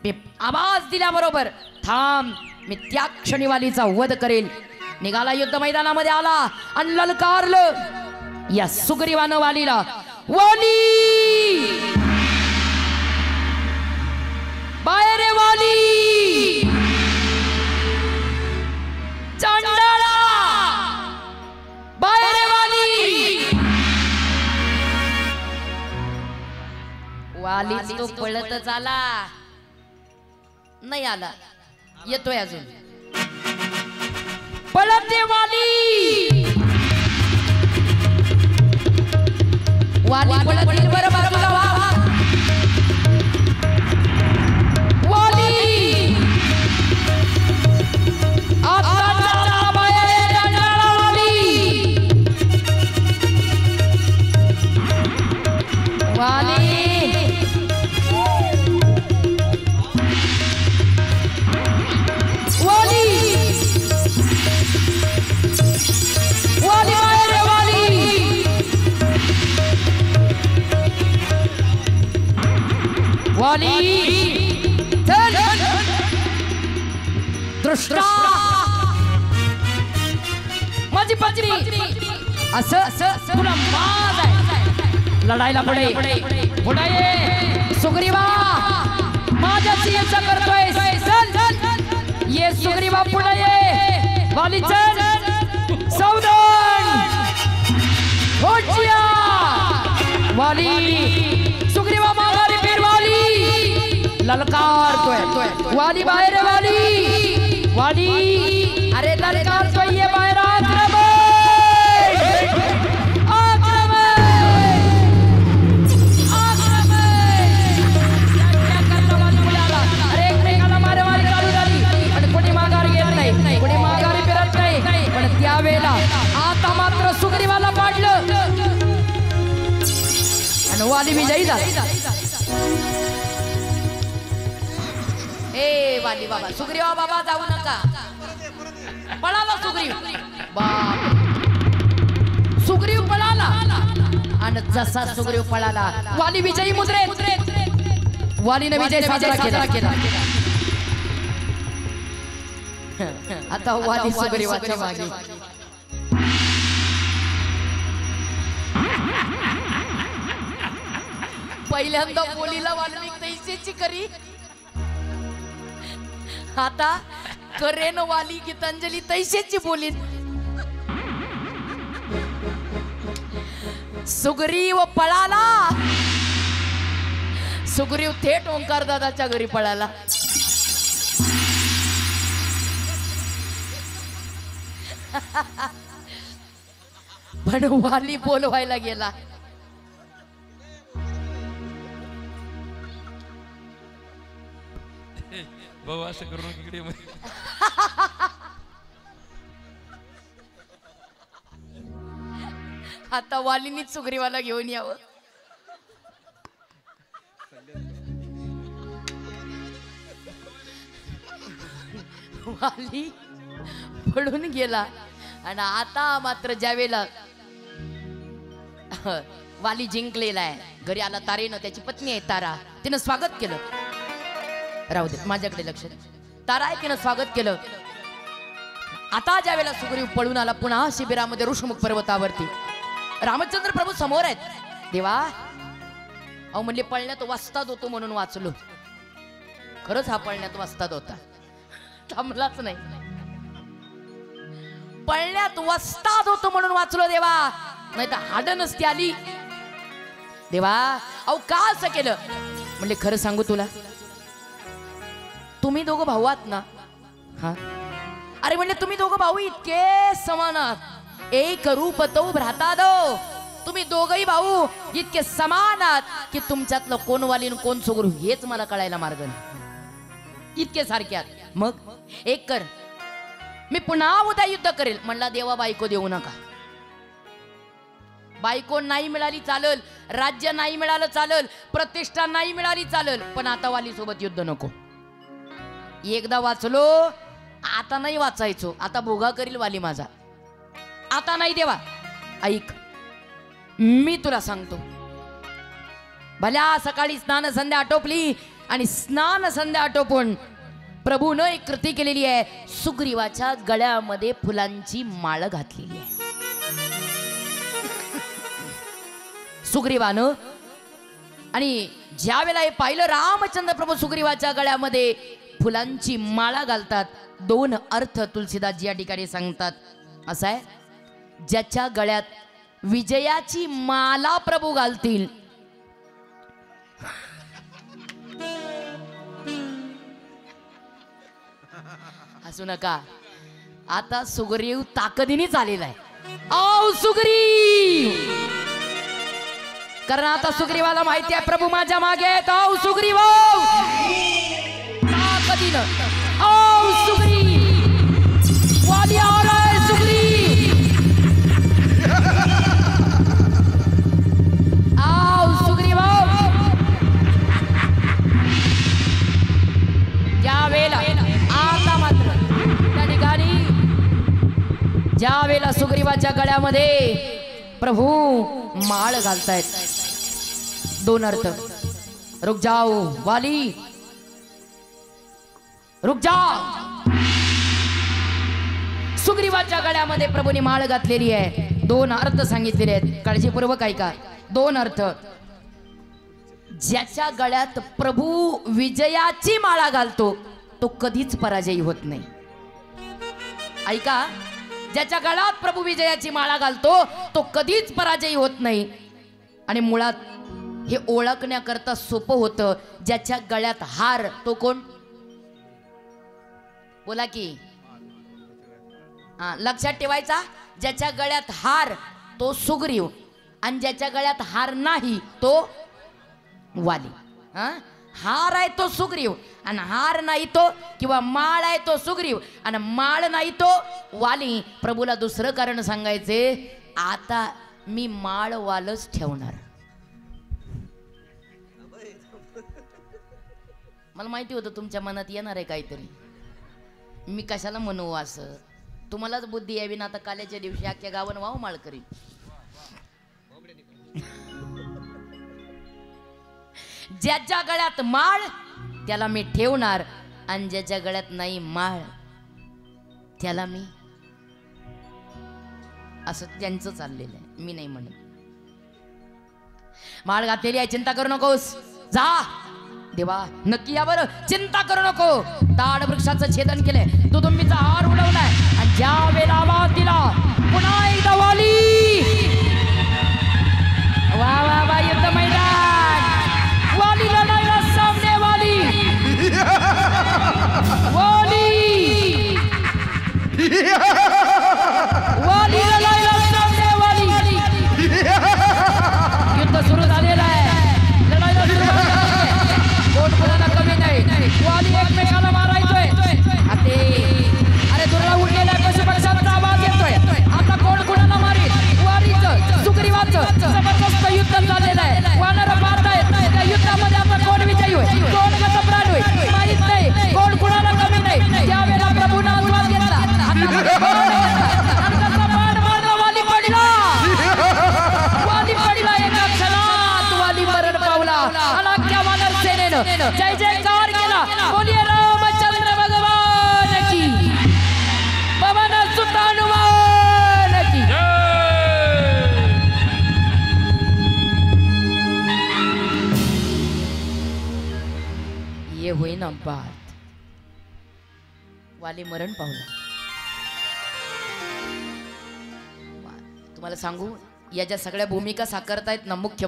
मी आवाज दिल्याबरोबर थांब मी त्या क्षणी वालीचा वध करेल. निघाला युद्ध मैदानामध्ये आला आणि ललकारलं या सुग्रीवानं वालीला. वाली बाहेर रे वाली चांडाळा बाहेर रे वाली. वालीच तो पळतच आला नाही आला येतोय अजून पळते वाली. वाली पळतील बरं बाजूला वा. वाली आता चला बाहेर चांडाळा वाली. वाली वाली चल दृष्टा माझी पत्नी असं तुला माज आहे लढायला पुढे पुढे ये सुग्रीवा माझ्याशी याचा करतोय चल ये सुग्रीवा पुढे ये वाली चल सावधान होशिया वाली सुग्रीवा माघारी फिर वाली ललकारतोय वाली बाहेर वाली वाली अरे ललकारतोय ये बाहेर आक्रमण अरे एकमेकाला मारामारी चालू झाली पण कोणी माघार घेत नाही कोणी माघारी फिरत नाही पण त्यावेळेला आता मात्र सुग्रीवाला पाडलं आणि वाली विजयी झाला. ए वाली बाबा सुग्रीवा बाबा जाऊ नका पळाला सुग्रीव बाप सुग्रीव पळाला आणि जसा सुग्रीव पळाला वाली विजयी मुद्रेत वालीने विजय साजरा केला. आता वाली सुग्रीवाच्या मागे पहिल्यांदा बोलीला वाल्मिक तैसेची करी आता करेन वाली गीतांजली तैसेची बोलीन. सुग्रीव पळाला. सुग्रीव थेट ओंकार दादाच्या घरी पळाला. पण वाली बोलवायला गेला. भाऊ असं करू नका इकडे. आता वालीनीच सुग्रीवाला घेऊन यावं. वाली पळून गेला. आणि आता मात्र ज्यावेळेला वाली जिंकलेला आहे, घरी आला तारेनं, त्याची पत्नी आहे तारा, तिनं स्वागत केलं. राहू दे, माझ्याकडे लक्ष दे. तारा आहे, तिनं स्वागत केलं. आता ज्यावेळेला सुग्रीव पळून आला पुन्हा शिबिरामध्ये ऋषमुख पर्वतावरती, रामचंद्र प्रभू समोर आहेत. देवा अहो म्हणले पळण्यात वस्ताद होतो म्हणून वाचलो. खरंच हा पळण्यात वस्ताद होता, थांबलाच नाही. पळण्यात वस्ताद होतो म्हणून वाचलो देवा, नाही तर हाड नसती आली. देवा अहो का असं केलं? म्हणले खरं सांगू तुला, तुम्ही दोघं भाऊ आहात ना? हा. अरे म्हणले तुम्ही दोघं भाऊ इतके समान आहात, एक रूप तो भ्राता दो. तुम्ही दोघही भाऊ इतके समान आहात की तुमच्यातलं कोण वाली आणि कोण सुग्रीव हेच मला कळायला मार्ग नाही. इतके सारखे आहात. मग एक कर, मी पुन्हा उद्या युद्ध करेल. म्हणला देवा बायको देऊ नका. बायको नाही मिळाली चालल, राज्य नाही मिळालं चालल, प्रतिष्ठा नाही मिळाली चालल, पण आता वाली सोबत युद्ध नको. एकदा वाचलो, आता नाही वाचायचो. आता भोगा करील वाली माझा. आता नाही देवा. ऐक, मी तुला सांगतो. भल्या सकाळी स्नान संध्या आटोपली आणि स्नान संध्या आटोपून प्रभूनं एक कृती केलेली आहे. सुग्रीवाच्या गळ्यामध्ये फुलांची माळ घातलेली आहे. सुग्रीवानं. आणि ज्या वेळेला हे पाहिलं रामचंद्र प्रभू सुग्रीवाच्या गळ्यामध्ये फुलांची माळा घालतात, दोन अर्थ तुलसीदासजी या ठिकाणी सांगतात. असं आहे, ज्याच्या गळ्यात विजयाची माला प्रभू घालतील, हसू नका, आता सुग्रीव ताकदीनेच आलेला आहे. औ सुग्रीव, कारण आता सुग्रीवाला माहिती आहे प्रभू माझ्या मागे आहेत. औ सुग्रीव, ताकदीनं. औ सुग्रीव, वाली आ रहा है सुग्रीव. आओ सुग्रीव. ज्या वेळेला आता मात्र त्या ठिकाणी ज्या वेळेला सुग्रीवाच्या गळ्यामध्ये प्रभू माळ घालतायत, दोन अर्थ. रुक जाओ वाली, रुक जाओ. सुग्रीवाच्या गळ्यामध्ये प्रभूने माळ घातलेली आहे, दोन अर्थ सांगितलेले आहेत. काळजीपूर्वक ऐका. दोन अर्थ. ज्याच्या गळ्यात प्रभू विजयाची माळा घालतो तो कधीच पराजयी होत नाही. ऐका, ज्याच्या गळ्यात प्रभू विजयाची माळा घालतो तो कधीच पराजयी होत नाही. आणि मुळात हे ओळखण्याकरता सोपं होतं. ज्याच्या गळ्यात हार तो कोण? बोला की. लक्षात ठेवायचा, ज्याच्या गळ्यात हार तो सुग्रीव आणि ज्याच्या गळ्यात हार नाही तो वाली. हार आहे तो सुग्रीव आणि हार नाही तो, किंवा माळ आहे तो सुग्रीव आणि माळ नाही तो वाली. प्रभूला दुसरं कारण सांगायचे, आता मी माळ वालच ठेवणार. मला माहिती होतं तुमच्या मनात येणार आहे काहीतरी, मी कशाला म्हणू असं. तुम्हालाच बुद्धी यावी ना. आता काल्याच्या दिवशी अख्ख्या गावानं वाव माळ करीन. ज्याच्या गळ्यात माळ त्याला मी ठेवणार आणि ज्याच्या गळ्यात नाही माळ त्याला मी, असं त्यांचं चाललेलं आहे. मी नाही म्हणत. माळ घातलेली आहे, चिंता करू नकोस. जा देवा नक्की या बरं, चिंता करू नको. ताड वृक्षाचं छेदन केलंय, दुदुंबीचा हार उडवलाय आणि ज्या वेळेला आवाज दिला पुन्हा एकदा वाली. वा वा वा युद्ध मैदान, वाली लढायला सामने वाली. वाली वाली लढायला सामने वाली. युद्ध सुरू झालेलं आहे, लढायला सुरुवात झाली आहे. कोण कोणाला कमी नाही, वाली एकमेकाला मारायचोय. अरे दुर्ला उडलेला पशुपक्ष्यांचा आवाज येतोय. आता कोण कोणाला मारील, वालीचं सुग्रीवाचं जबरदस्त युद्ध चाललेलं आहे. वानर पाहतायत, त्या युद्धामध्ये आता कोण विजयी होईल, कोण गतप्राण होईल माहित नाही. कोण कोणाला कमी नाही. त्यावेळेला प्रभूने आवाज घेतला, वाली पडला. वाली पडला एका क्षणात, वाली मरण पावला. अनाख्या वानर सेनेनं जय जयकार केला. बोलिये रामचंद्र भगवान की, पवन सुत हनुमान की. ये होईना बात, वाली मरण पावला. तुम्हाला सांगू, या ज्या सगळ्या भूमिका साकारतायत ना, मुख्य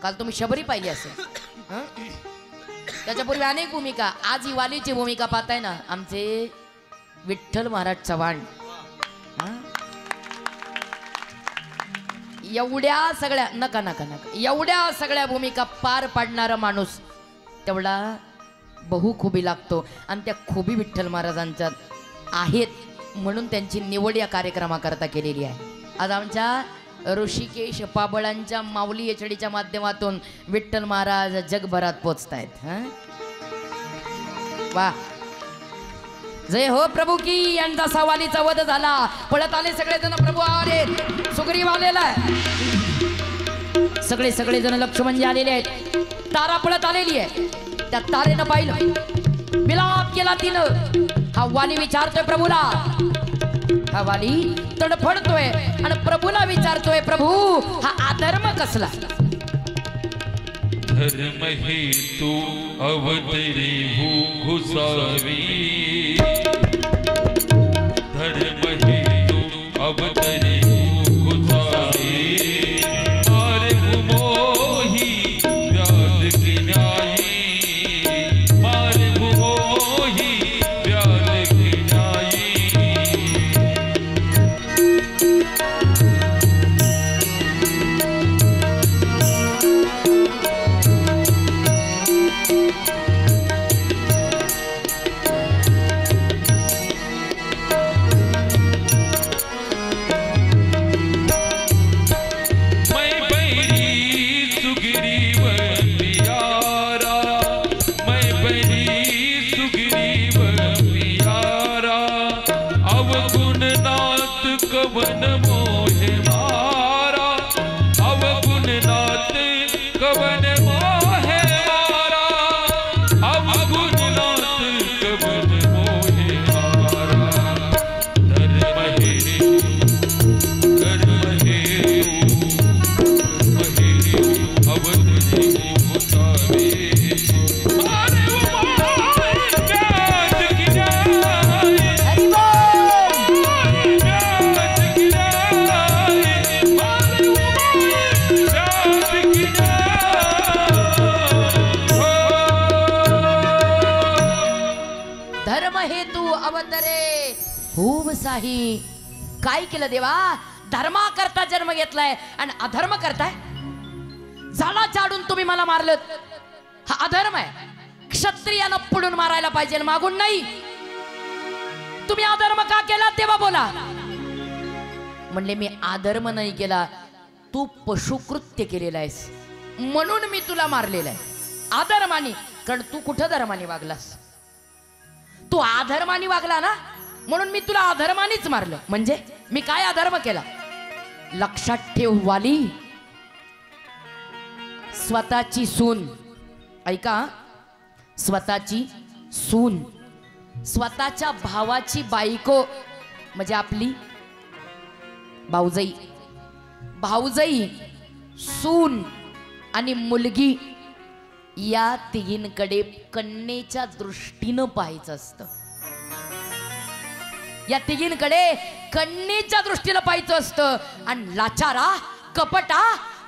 काल तुम्ही शबरी पाहिली असेल, त्याच्यापूर्वी अनेक भूमिका. आज ही वालीची भूमिका पाहताय ना, आमचे विठ्ठल महाराज चव्हाण. एवढ्या सगळ्या नका एवढ्या सगळ्या भूमिका पार पाडणारा माणूस तेवढा बहुखुबी लागतो. आणि त्या खुबी विठ्ठल महाराजांच्या आहेत म्हणून त्यांची निवड या कार्यक्रमाकरता केलेली आहे. आज आमच्या ऋषिकेश पाबळांच्या माऊली एचडीच्या माध्यमातून विठ्ठल महाराज जगभरात पोचतायत. वा, जय हो प्रभू की. यांचा सवालीचा वध झाला, पळत आले सगळेजण. प्रभू आले, सुग्रीव आलेला आहे. सगळेजण लक्ष्मण आलेले आहेत. तारा पळत आलेली आहे, त्या तारेनं पाहिलं, विलाप केला तिनं. हा वाली विचारतोय प्रभूला, हा वाली तडफडतोय आणि प्रभूला विचारतोय, प्रभू हा अधर्म कसला. धर्म हेतू अवतरी घुसावी, धर्म हेतू अवतरी घुसावी. मार्ग मोही व्याध की न्यायी, मार्ग मोही व्याध की न्यायी. कवन मोहे मारा, अवगुणनाथ कवन मोहे मारा, अवगुणनाथ कवन मोहे मारा. धर्म हेतु अवतरी घुसावी. खूप साही काय केलं देवा, धर्मा करता जन्म घेतलाय आणि अधर्म करताय. झाडा चाडून तुम्ही मला मारलं, हा अधर्म आहे. क्षत्रियानं पुढून मारायला पाहिजे, मागून नाही. तुम्ही अधर्म का केला तेव्हा बोला. म्हणले मी अधर्म नाही केला, तू पशुकृत्य केलेला आहेस म्हणून मी तुला मारलेला आहे अधर्मानी. कारण तू कुठं धर्माने वागलास, तू अधर्माने वागला ना, म्हणून मी तुला अधर्मानेच मारलं. म्हणजे मी काय अधर्म केला लक्षात ठेव वाली. स्वतःची सून, ऐका, स्वतःची सून, स्वतःच्या भावाची बायको म्हणजे आपली भाऊजाई, भाऊजाई, सून आणि मुलगी या तिघींकडे कन्येच्या दृष्टीनं पाहायचं असतं. या तिघींकडे कन्येच्या दृष्टीनं पाहायचं असतं. आणि लाचारा, कपटा,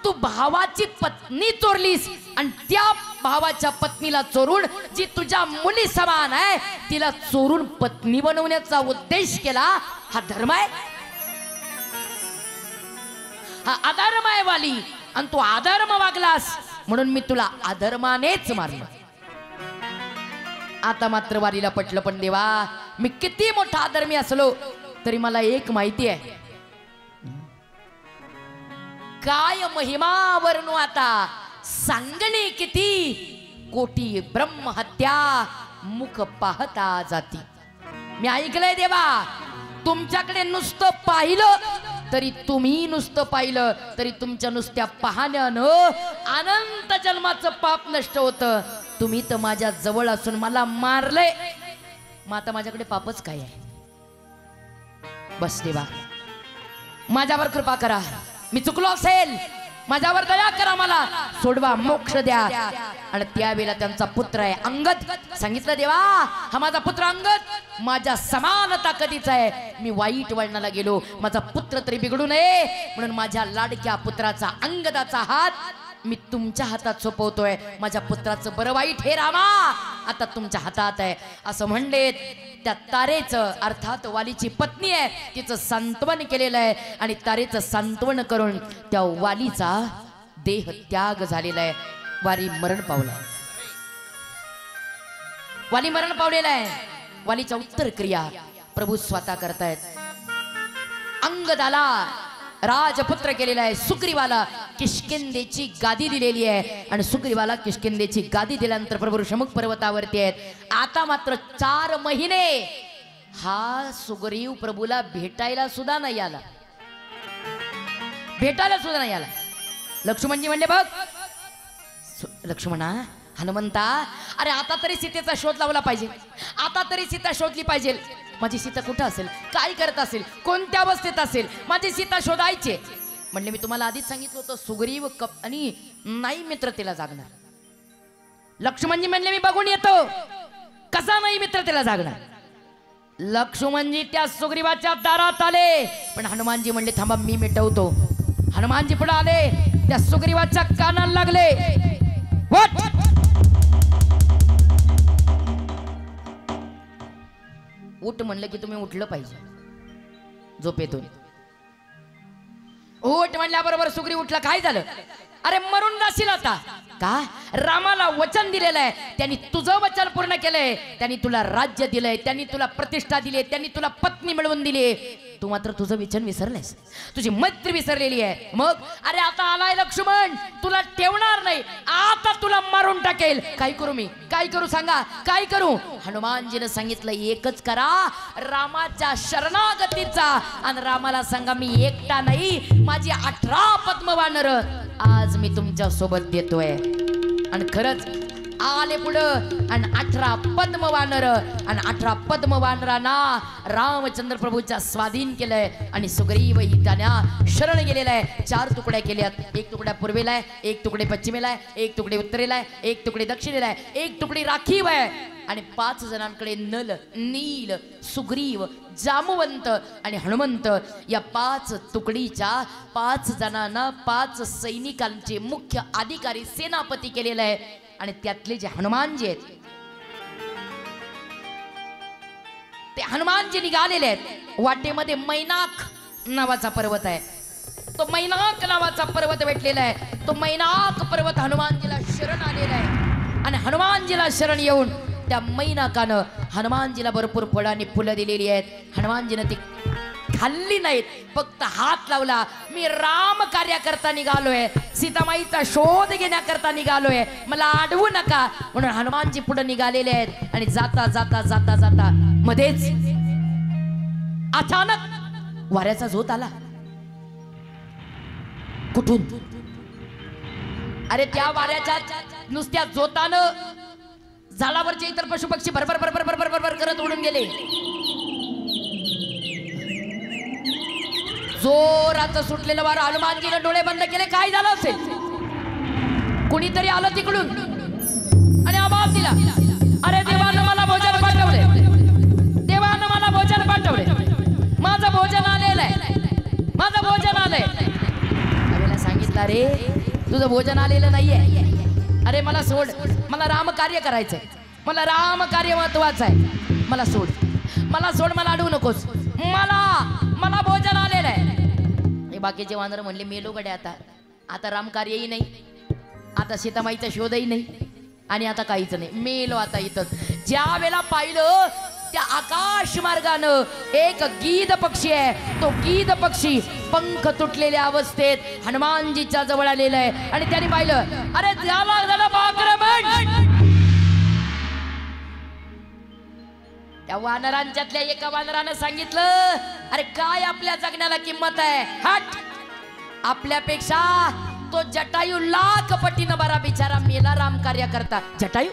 तू भावाची पत्नी चोरलीस आणि त्या भावाच्या पत्नीला चोरून जी तुझ्या मुली समान आहे तिला चोरून पत्नी बनवण्याचा उद्देश केला. हा धर्म आहे? हा अधर्म आहे वाली. आणि तू अधर्म वागलास म्हणून मी तुला अधर्मानेच मारलं. आता मात्र वालीला पटलं. पण देवा, मी किती मोठा अधर्मी असलो तरी मला एक माहिती आहे. काय महिमा वर्णू आता, सांगणे किती, कोटी ब्रह्महत्या मुख पाहता जाती. मी ऐकलंय देवा, तुमच्याकडे नुसतं पाहिलं तरी, तुम्ही नुसतं पाहिलं तरी तुमच्या नुसत्या पाहण्यानं अनंत जन्माचं पाप नष्ट होतं. तुम्ही तर माझ्या जवळ असून मला मारलंय. मग आता माझ्याकडे पापच काय आहे? बस देवा, माझ्यावर कृपा करा. मी चुकलो असेल, माझ्यावर दया करा, मला सोडवा, मोक्ष द्या. आणि त्यावेळेला त्यांचा पुत्र आहे अंगद. सांगितलं देवा, हा माझा पुत्र अंगद माझ्या समान ताकदीचा आहे. मी वाईट वळणाला गेलो, माझा पुत्र तरी बिघडू नये म्हणून माझ्या लाडक्या पुत्राचा अंगदाचा हात मी तुमच्या हातात सोपवतोय. माझ्या पुत्राचं बरं वाईट हे रामा आता तुमच्या हातात आहे. असं म्हणले त्या तारेचं, अर्थात वालीची पत्नी आहे, तिचं सांत्वन केलेलं आहे. आणि तारेचं सांत्वन करून त्या वालीचा देह त्याग झालेला आहे. वाली मरण पावलाय. वाली मरण पावलेला आहे. वालीच्या उत्तर क्रिया प्रभू स्वतः करतायत. अंगदाला राजपुत्र केलेला आहे. सुग्रीवाला किष्किंधेची गादी दिलेली आहे. आणि सुग्रीवाला किष्किंधेची गादी दिल्यानंतर प्रभू ऋषमुख पर्वतावरती आहेत. आता मात्र 4 महिने हा सुग्रीव प्रभूला भेटायला सुद्धा नाही आला. भेटायला सुद्धा नाही आला. लक्ष्मणजी म्हणले, बघ लक्ष्मणा, हनुमंता, अरे आता तरी सीतेचा शोध लावला पाहिजे. आता तरी सीता शोधली पाहिजे. माझी सीता कुठं असेल, काय करत असेल, कोणत्या अवस्थेत असेल, माझी सीता शोधायची. म्हणले मी तुम्हाला आधीच सांगितलं होतं सुग्रीव आणि नाही मित्रतेला जागणार. लक्ष्मणजी म्हणले मी बघून येतो. कसा नाही मित्रतेला जागणार? लक्ष्मणजी त्या सुग्रीवाच्या दारात आले. पण हनुमानजी म्हणले थांबा, मी मिटवतो. हनुमानजी पुढे आले, त्या सुग्रीवाच्या कानाला लागले. उठ म्हणलं की तुम्ही उठलं पाहिजे झोपेतून. उठ म्हणल्याबरोबर सुग्रीव उठला. काय झालं? अरे मरून जाशील आता. का? रामाला वचन दिलेलं आहे, त्यांनी तुझं वचन पूर्ण केलंय. त्यांनी तुला राज्य दिलंय, त्यांनी तुला प्रतिष्ठा दिली, त्यांनी तुला पत्नी मिळवून दिली. तू मात्र तुझं वचन विसरलेस, तुझी मैत्री विसरलेली आहे. मग अरे आता आलाय लक्ष्मण, तुला ठेवणार नाही, आता तुला मारून टाकेल. काय करू मी? काय करू सांगा, काय करू? हनुमानजीनं सांगितलं एकच करा, रामाच्या शरणागतीचा. आणि रामाला सांगा मी एकटा नाही, माझी 18 पद्मवानर आज मी तुमच्या सोबत देतोय. आणि खरंच आले पुढं आणि 18 पद्मवानर आणि 18 पद्मवानरांना रामचंद्र प्रभूच्या स्वाधीन केलंय. आणि सुग्रीवही त्यांना शरण गेलेला आहे. 4 तुकड्या केल्यात. 1 तुकड्या पूर्वेला आहे, 1 तुकडे पश्चिमेला आहे, 1 तुकडे उत्तरेला आहे, 1 तुकडे दक्षिणेला आहे, 1 तुकडी राखीव आहे. आणि 5 जणांकडे नल, नील, सुग्रीव, जामवंत आणि हनुमंत या 5 तुकडीच्या 5 जणांना 5 सैनिकांचे मुख्य अधिकारी सेनापती केलेला आहे. आणि त्यातले जे हनुमानजी आहेत ते हनुमानजी निघालेले आहेत. वाटेमध्ये मैनाक नावाचा पर्वत आहे. तो मैनाक नावाचा पर्वत भेटलेला आहे. तो मैनाक पर्वत हनुमानजीला शरण आलेला आहे. आणि हनुमानजीला शरण येऊन त्या मैनाकानं हनुमानजीला भरपूर फळं आणि फुलं दिलेली आहेत. हनुमानजीनं ती खाल्ली नाहीत, फक्त हात लावला. मी राम कार्याकरता निघालोय, सीतामाईचा शोध घेण्याकरता निघालोय, मला अडवू नका म्हणून हनुमानजी पुढे निघालेले आहेत. आणि जाता जाता जाता जाता मध्येच अचानक वाऱ्याचा झोत आला. कुठून? अरे त्या वाऱ्याच्या नुसत्या झोतानं झाडावरचे इतर पशुपक्षी भरभर भरभर भरभर भरभर करत उडून गेले. जोराचं सुटलेलं वारं. हनुमानजीने डोळे बंद केले. काय झालं असेल? कुणीतरी आलं तिकडून. आणि आवाज दिला, अरे देवानं मला भोजन पाठवले, देवानं मला भोजन पाठवले, माझं भोजन आलेलं आहे, माझं भोजन आलंय. त्यावेळेला सांगितलं, अरे तुझं भोजन आलेलं नाहीये, अरे मला सोड, मला राम कार्य करायचंय, मला राम कार्य महत्वाचं आहे, मला सोड, मला सोड, मला अडवू नकोस, मला भोजन आलेलं आहे. हे बाकीचे वानर म्हणले, मेलो गड्या, आता राम कार्यही नाही, आता सीतामाईचा शोधही नाही, आणि आता काहीच नाही, मेलो आता इथंच. ज्या वेळेला पाहिलं त्या आकाश मार्गानं एक गीध पक्षी आहे, तो गीध पक्षी पंख तुटलेल्या अवस्थेत हनुमानजीच्या जवळ आलेला आहे. आणि त्याने पाहिलं, अरे झाला झाला आक्रमण. त्या वानरांच्यातल्या एका वानरानं सांगितलं, अरे काय आपल्या जगण्याला किंमत आहे, हट, आपल्यापेक्षा तो जटायू लाख पटीनं बरा बिचारा मेला राम कार्य करता. जटायू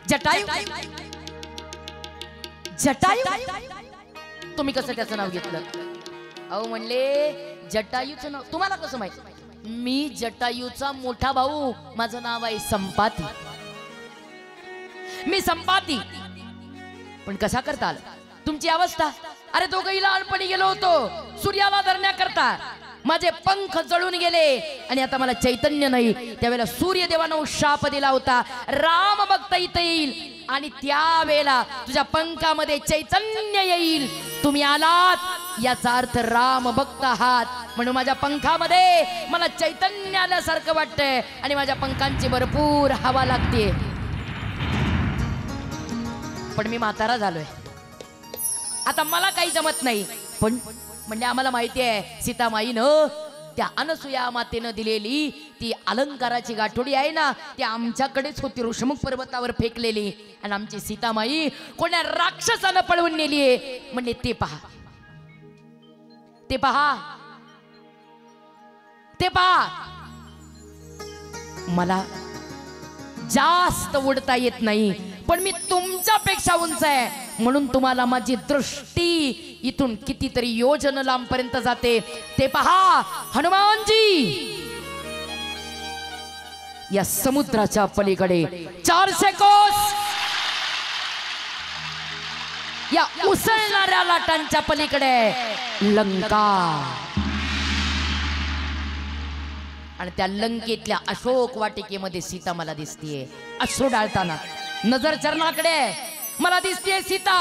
जटायू जटायू तुम्ही कसं त्याचं नाव घेतलं? अहो म्हणले जटायूचं नाव तुम्हाला कसं माहित? मी जटायूचा मोठा भाऊ, माझं नाव आहे संपाती, मी संपाती. पण कसा करता आलं तुमची अवस्था? अरे दोघंही लहानपणी गेलो होतो सूर्याला धरण्याकरता, माझे पंख जळून गेले आणि आता मला चैतन्य नाही. त्यावेळेला सूर्यदेवानं शाप दिला होता, राम भक्त इथं येईल आणि त्यावेळेला तुझ्या पंखामध्ये चैतन्य येईल. तुम्ही आलात याचा अर्थ राम भक्त आहात, म्हणून माझ्या पंखामध्ये मला चैतन्य आल्यासारखं वाटतंय आणि माझ्या पंखांची भरपूर हवा लागते. पण मी म्हातारा झालोय, आता मला काही जमत नाही. पण म्हणजे आम्हाला माहिती आहे सीतामाईनं त्या अनसुया मातेनं दिलेली ती अलंकाराची गाठोडी आहे ना, ती आमच्याकडेच होती, ऋषमुख पर्वतावर फेकलेली, आणि आमची सीतामाई कोण्या राक्षसानं पळवून नेली आहे. म्हणजे ते पहा, ते पहा, ते पहा. मला जास्त उडता येत नाही, पण मी तुमच्यापेक्षा उंच आहे, म्हणून तुम्हाला माझी दृष्टी इथून कितीतरी योजन लांबपर्यंत जाते. ते पहा हनुमानजी या समुद्राच्या पलीकडे 400 कोस, या उसळणाऱ्या लाटांच्या पलीकडे लंका, आणि त्या लंकेतल्या अशोक वाटिकेमध्ये सीता मला दिसतीये अश्रू डाळताना. नजर चरणाकडे मला दिसतीये सीता,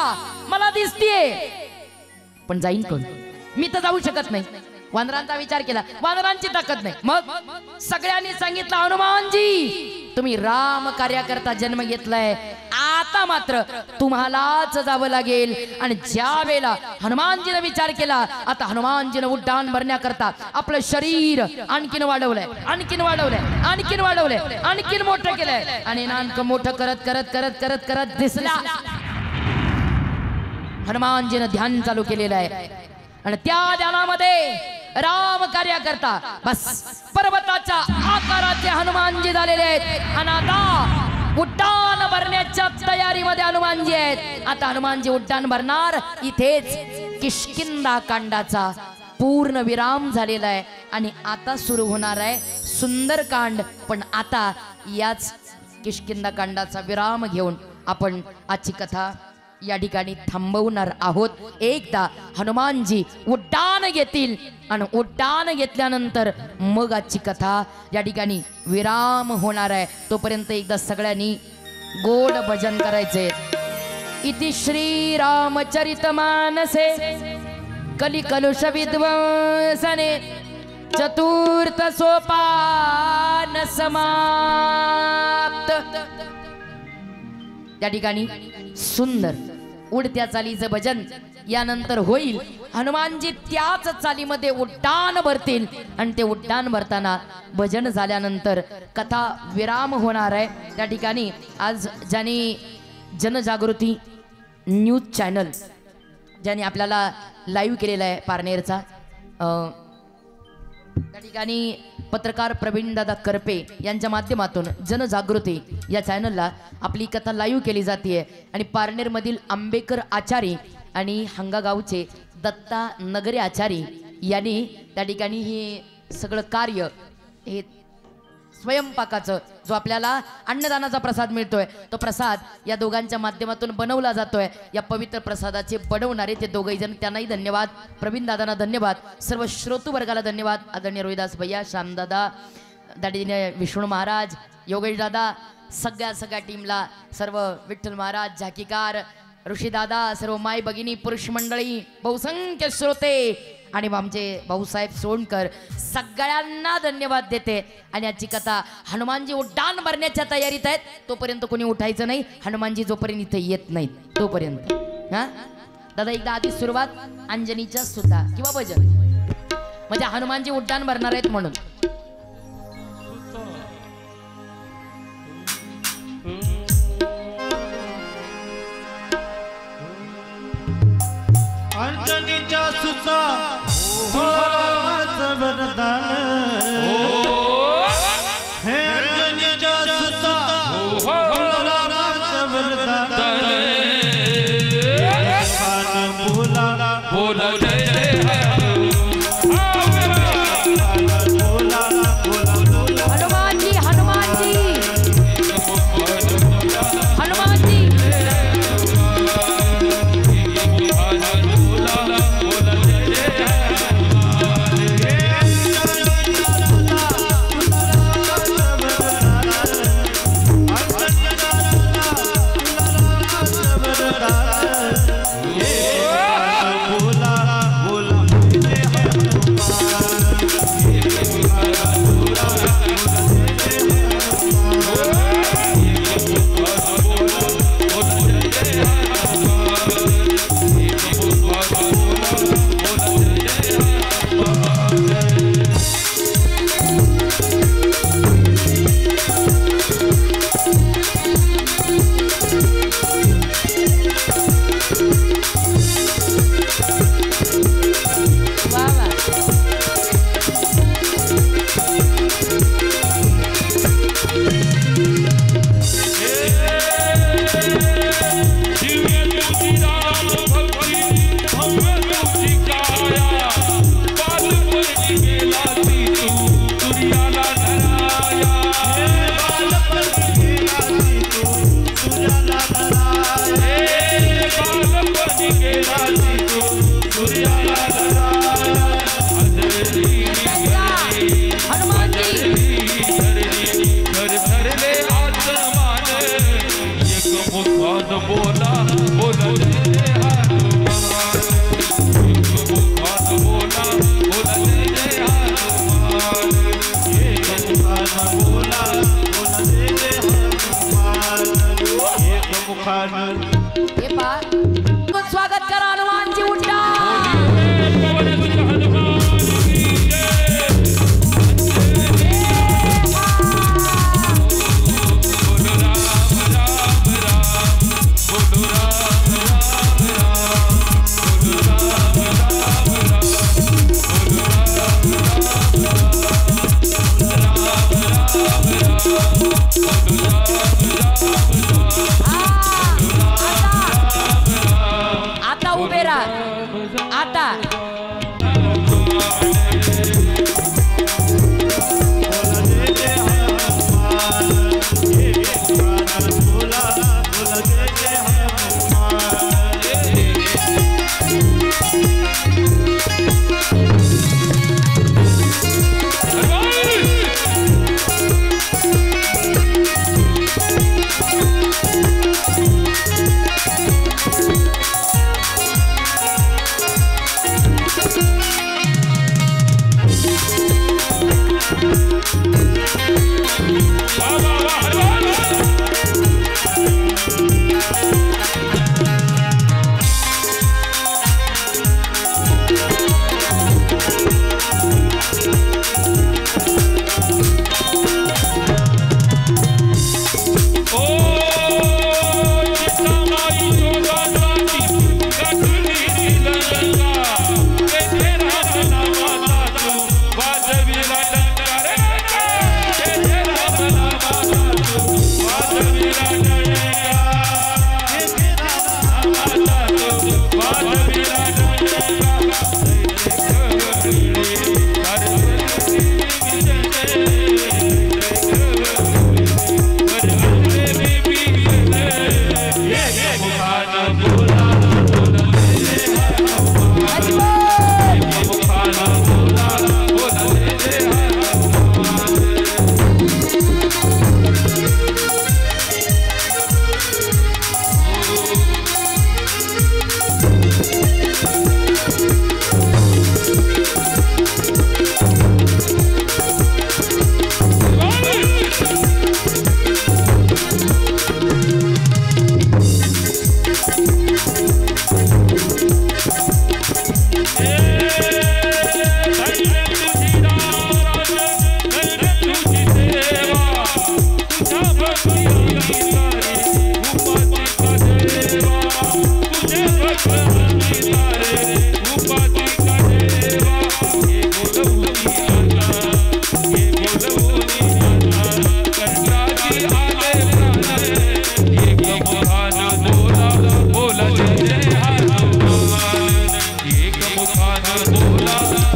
मला दिसतीये. पण जाईन कोण? मी तर जाऊ शकत नाही. वानरांचा विचार केला, वानरांची ताकद नाही. मग सगळ्यांनी सांगितलं, हनुमानजी तुम्ही राम कार्याकरता जन्म घेतलाय, आता मात्र तुम्हालाच जावं लागेल. आणि ज्या वेळेला हनुमानजीने विचार केला, आता हनुमानजीने उड्डाण भरण्याकरता आपलं शरीर आणखीन वाढवलंय, आणखीन वाढवलंय, आणखीन वाढवलंय, आणखीन मोठं केलंय, आणि नानकं मोठं करत करत करत करत करत दिसला. हनुमानजीने ध्यान चालू केलेलं आहे, आणि त्या ध्यानामध्ये राम कार्य करता बस पर्वताच्या आकाराचे हनुमानजी झालेले आहेत. आणि आता उड्डाण भरण्याच्या तयारीमध्ये हनुमानजी आहेत. आता हनुमानजी उड्डाण भरणार. इथेच किष्किंधा कांडाचा पूर्ण विराम झालेला आहे, आणि आता सुरू होणार आहे सुंदरकांड. पण आता याच किष्किंधा कांडाचा विराम घेऊन आपण आजची कथा या ठिकाणी थांबवणार आहोत. एकदा हनुमानजी उड्डाण घेतील, आणि उड्डाण घेतल्यानंतर मग आजची कथा या ठिकाणी विराम होणार आहे. तोपर्यंत एकदा सगळ्यांनी गोड भजन करायचे. इति श्री रामचरितमानसे कलिकलुष विध्वंसने चतुर्थ सोपान समाप्त. त्या ठिकाणी सुंदर उडत्या चालीचं भजन यानंतर होईल. हनुमानजी त्याच चालीमध्ये उड्डाण भरतील, आणि ते उड्डाण भरताना भजन झाल्यानंतर कथा विराम होणार आहे. त्या ठिकाणी आज ज्यांनी जनजागृती न्यूज चॅनल ज्यांनी आपल्याला लाईव्ह केलेला आहे पारनेरचा, त्या ठिकाणी पत्रकार प्रवीण दादा करपे यांच्या माध्यमातून जनजागृती या चॅनलला आपली कथा लाईव्ह केली जाते. आणि पारनेरमधील आंबेकर आचारी आणि हंगागावचे दत्ता नगरे आचारी यांनी त्या ठिकाणी हे सगळं कार्य हे स्वयंपाकाचं जो आपल्याला अन्नदानाचा प्रसाद मिळतोय तो प्रसाद या दोघांच्या माध्यमातून बनवला जातोय. या पवित्र प्रसादाचे बनवणारे ते दोघही जण त्यांनाही धन्यवाद. प्रवीण दादांना धन्यवाद. सर्व श्रोतू वर्गाला धन्यवाद. आदरणीय रोहिदास भैया, श्यामदादा, दाडीने विष्णू महाराज, योगेश दादा, सगळ्या टीमला, सर्व विठ्ठल महाराज, झाकीकार, ऋषीदादा, सर्व माय भगिनी, पुरुष मंडळी, बहुसंख्य श्रोते आणि आमचे भाऊसाहेब सोनकर सगळ्यांना धन्यवाद देते. आणि आजची कथा हनुमानजी उड्डाण भरण्याच्या तयारीत आहेत. तोपर्यंत कोणी उठायचं नाही, हनुमानजी जोपर्यंत इथे येत नाहीत तोपर्यंत. हा दादा, एकदा आधी सुरुवात अंजनीच्या सुद्धा किंवा भजन, म्हणजे हनुमानजी उड्डाण भरणार आहेत म्हणून. अंजनीच्या सुता भोलाचं वरदान, हे अंजनीच्या सुता भोलाचं वरदान. बोला बोला जय जय हनुमानजी, हनुमानजी, हनुमानजी. स्वागत करा हनुमानजी उड्डाण. आता उभे राहा. आता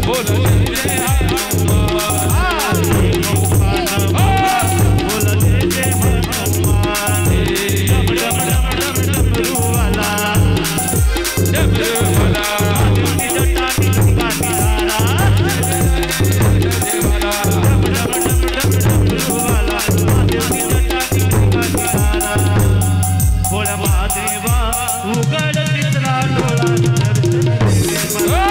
बोल जय जय हनुमान बोल जय जय हनुमान डम डम डम डम डमरू वाला डमरूवाला महादेवनी जटा टिका किनारा डम डम डम डम डमरू वाला महादेवनी जटा टिका किनारा भोळ्या महादेवा उघड तिसरा डोळा दर्शन दे मला.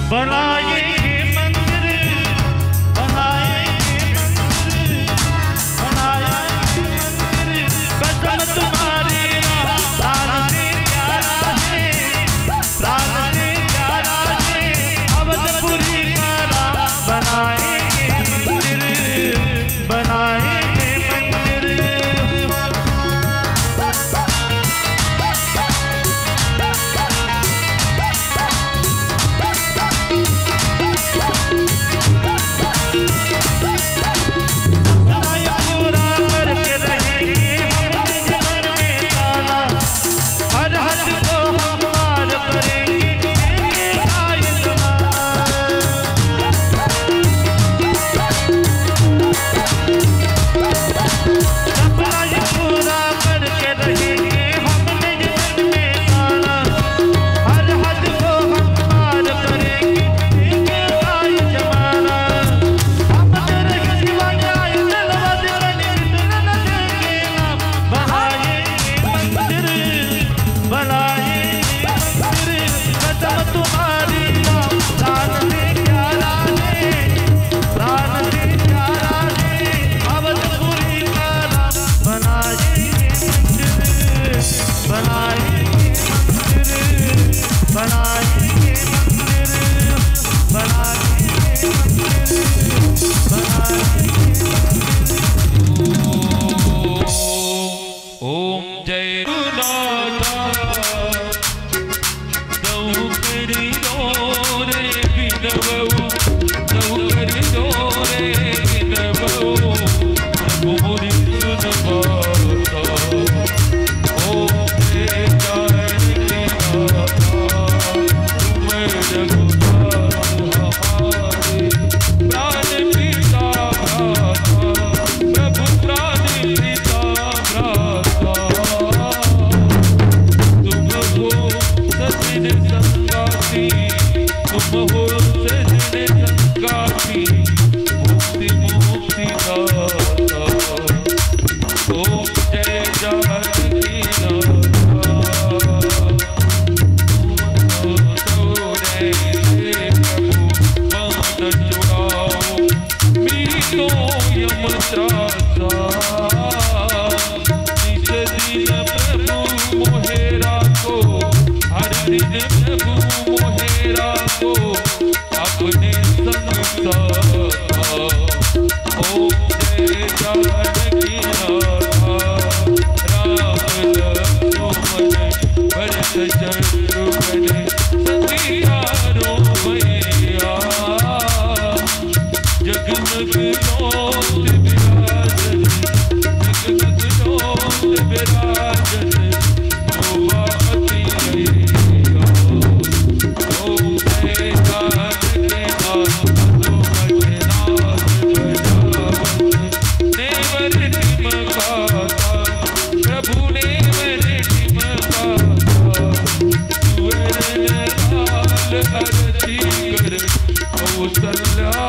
बनाएंगे मंदिर, बनाएंगे मंदिर, बनाएंगे मंदिर, कसम तुम्हारी प्राण से प्यारा है, प्राण से प्यारा है, अवधपुरी का राम। बनाएंगे मंदिर, बनाएंगे मंदिर। आरती कर कौशल्या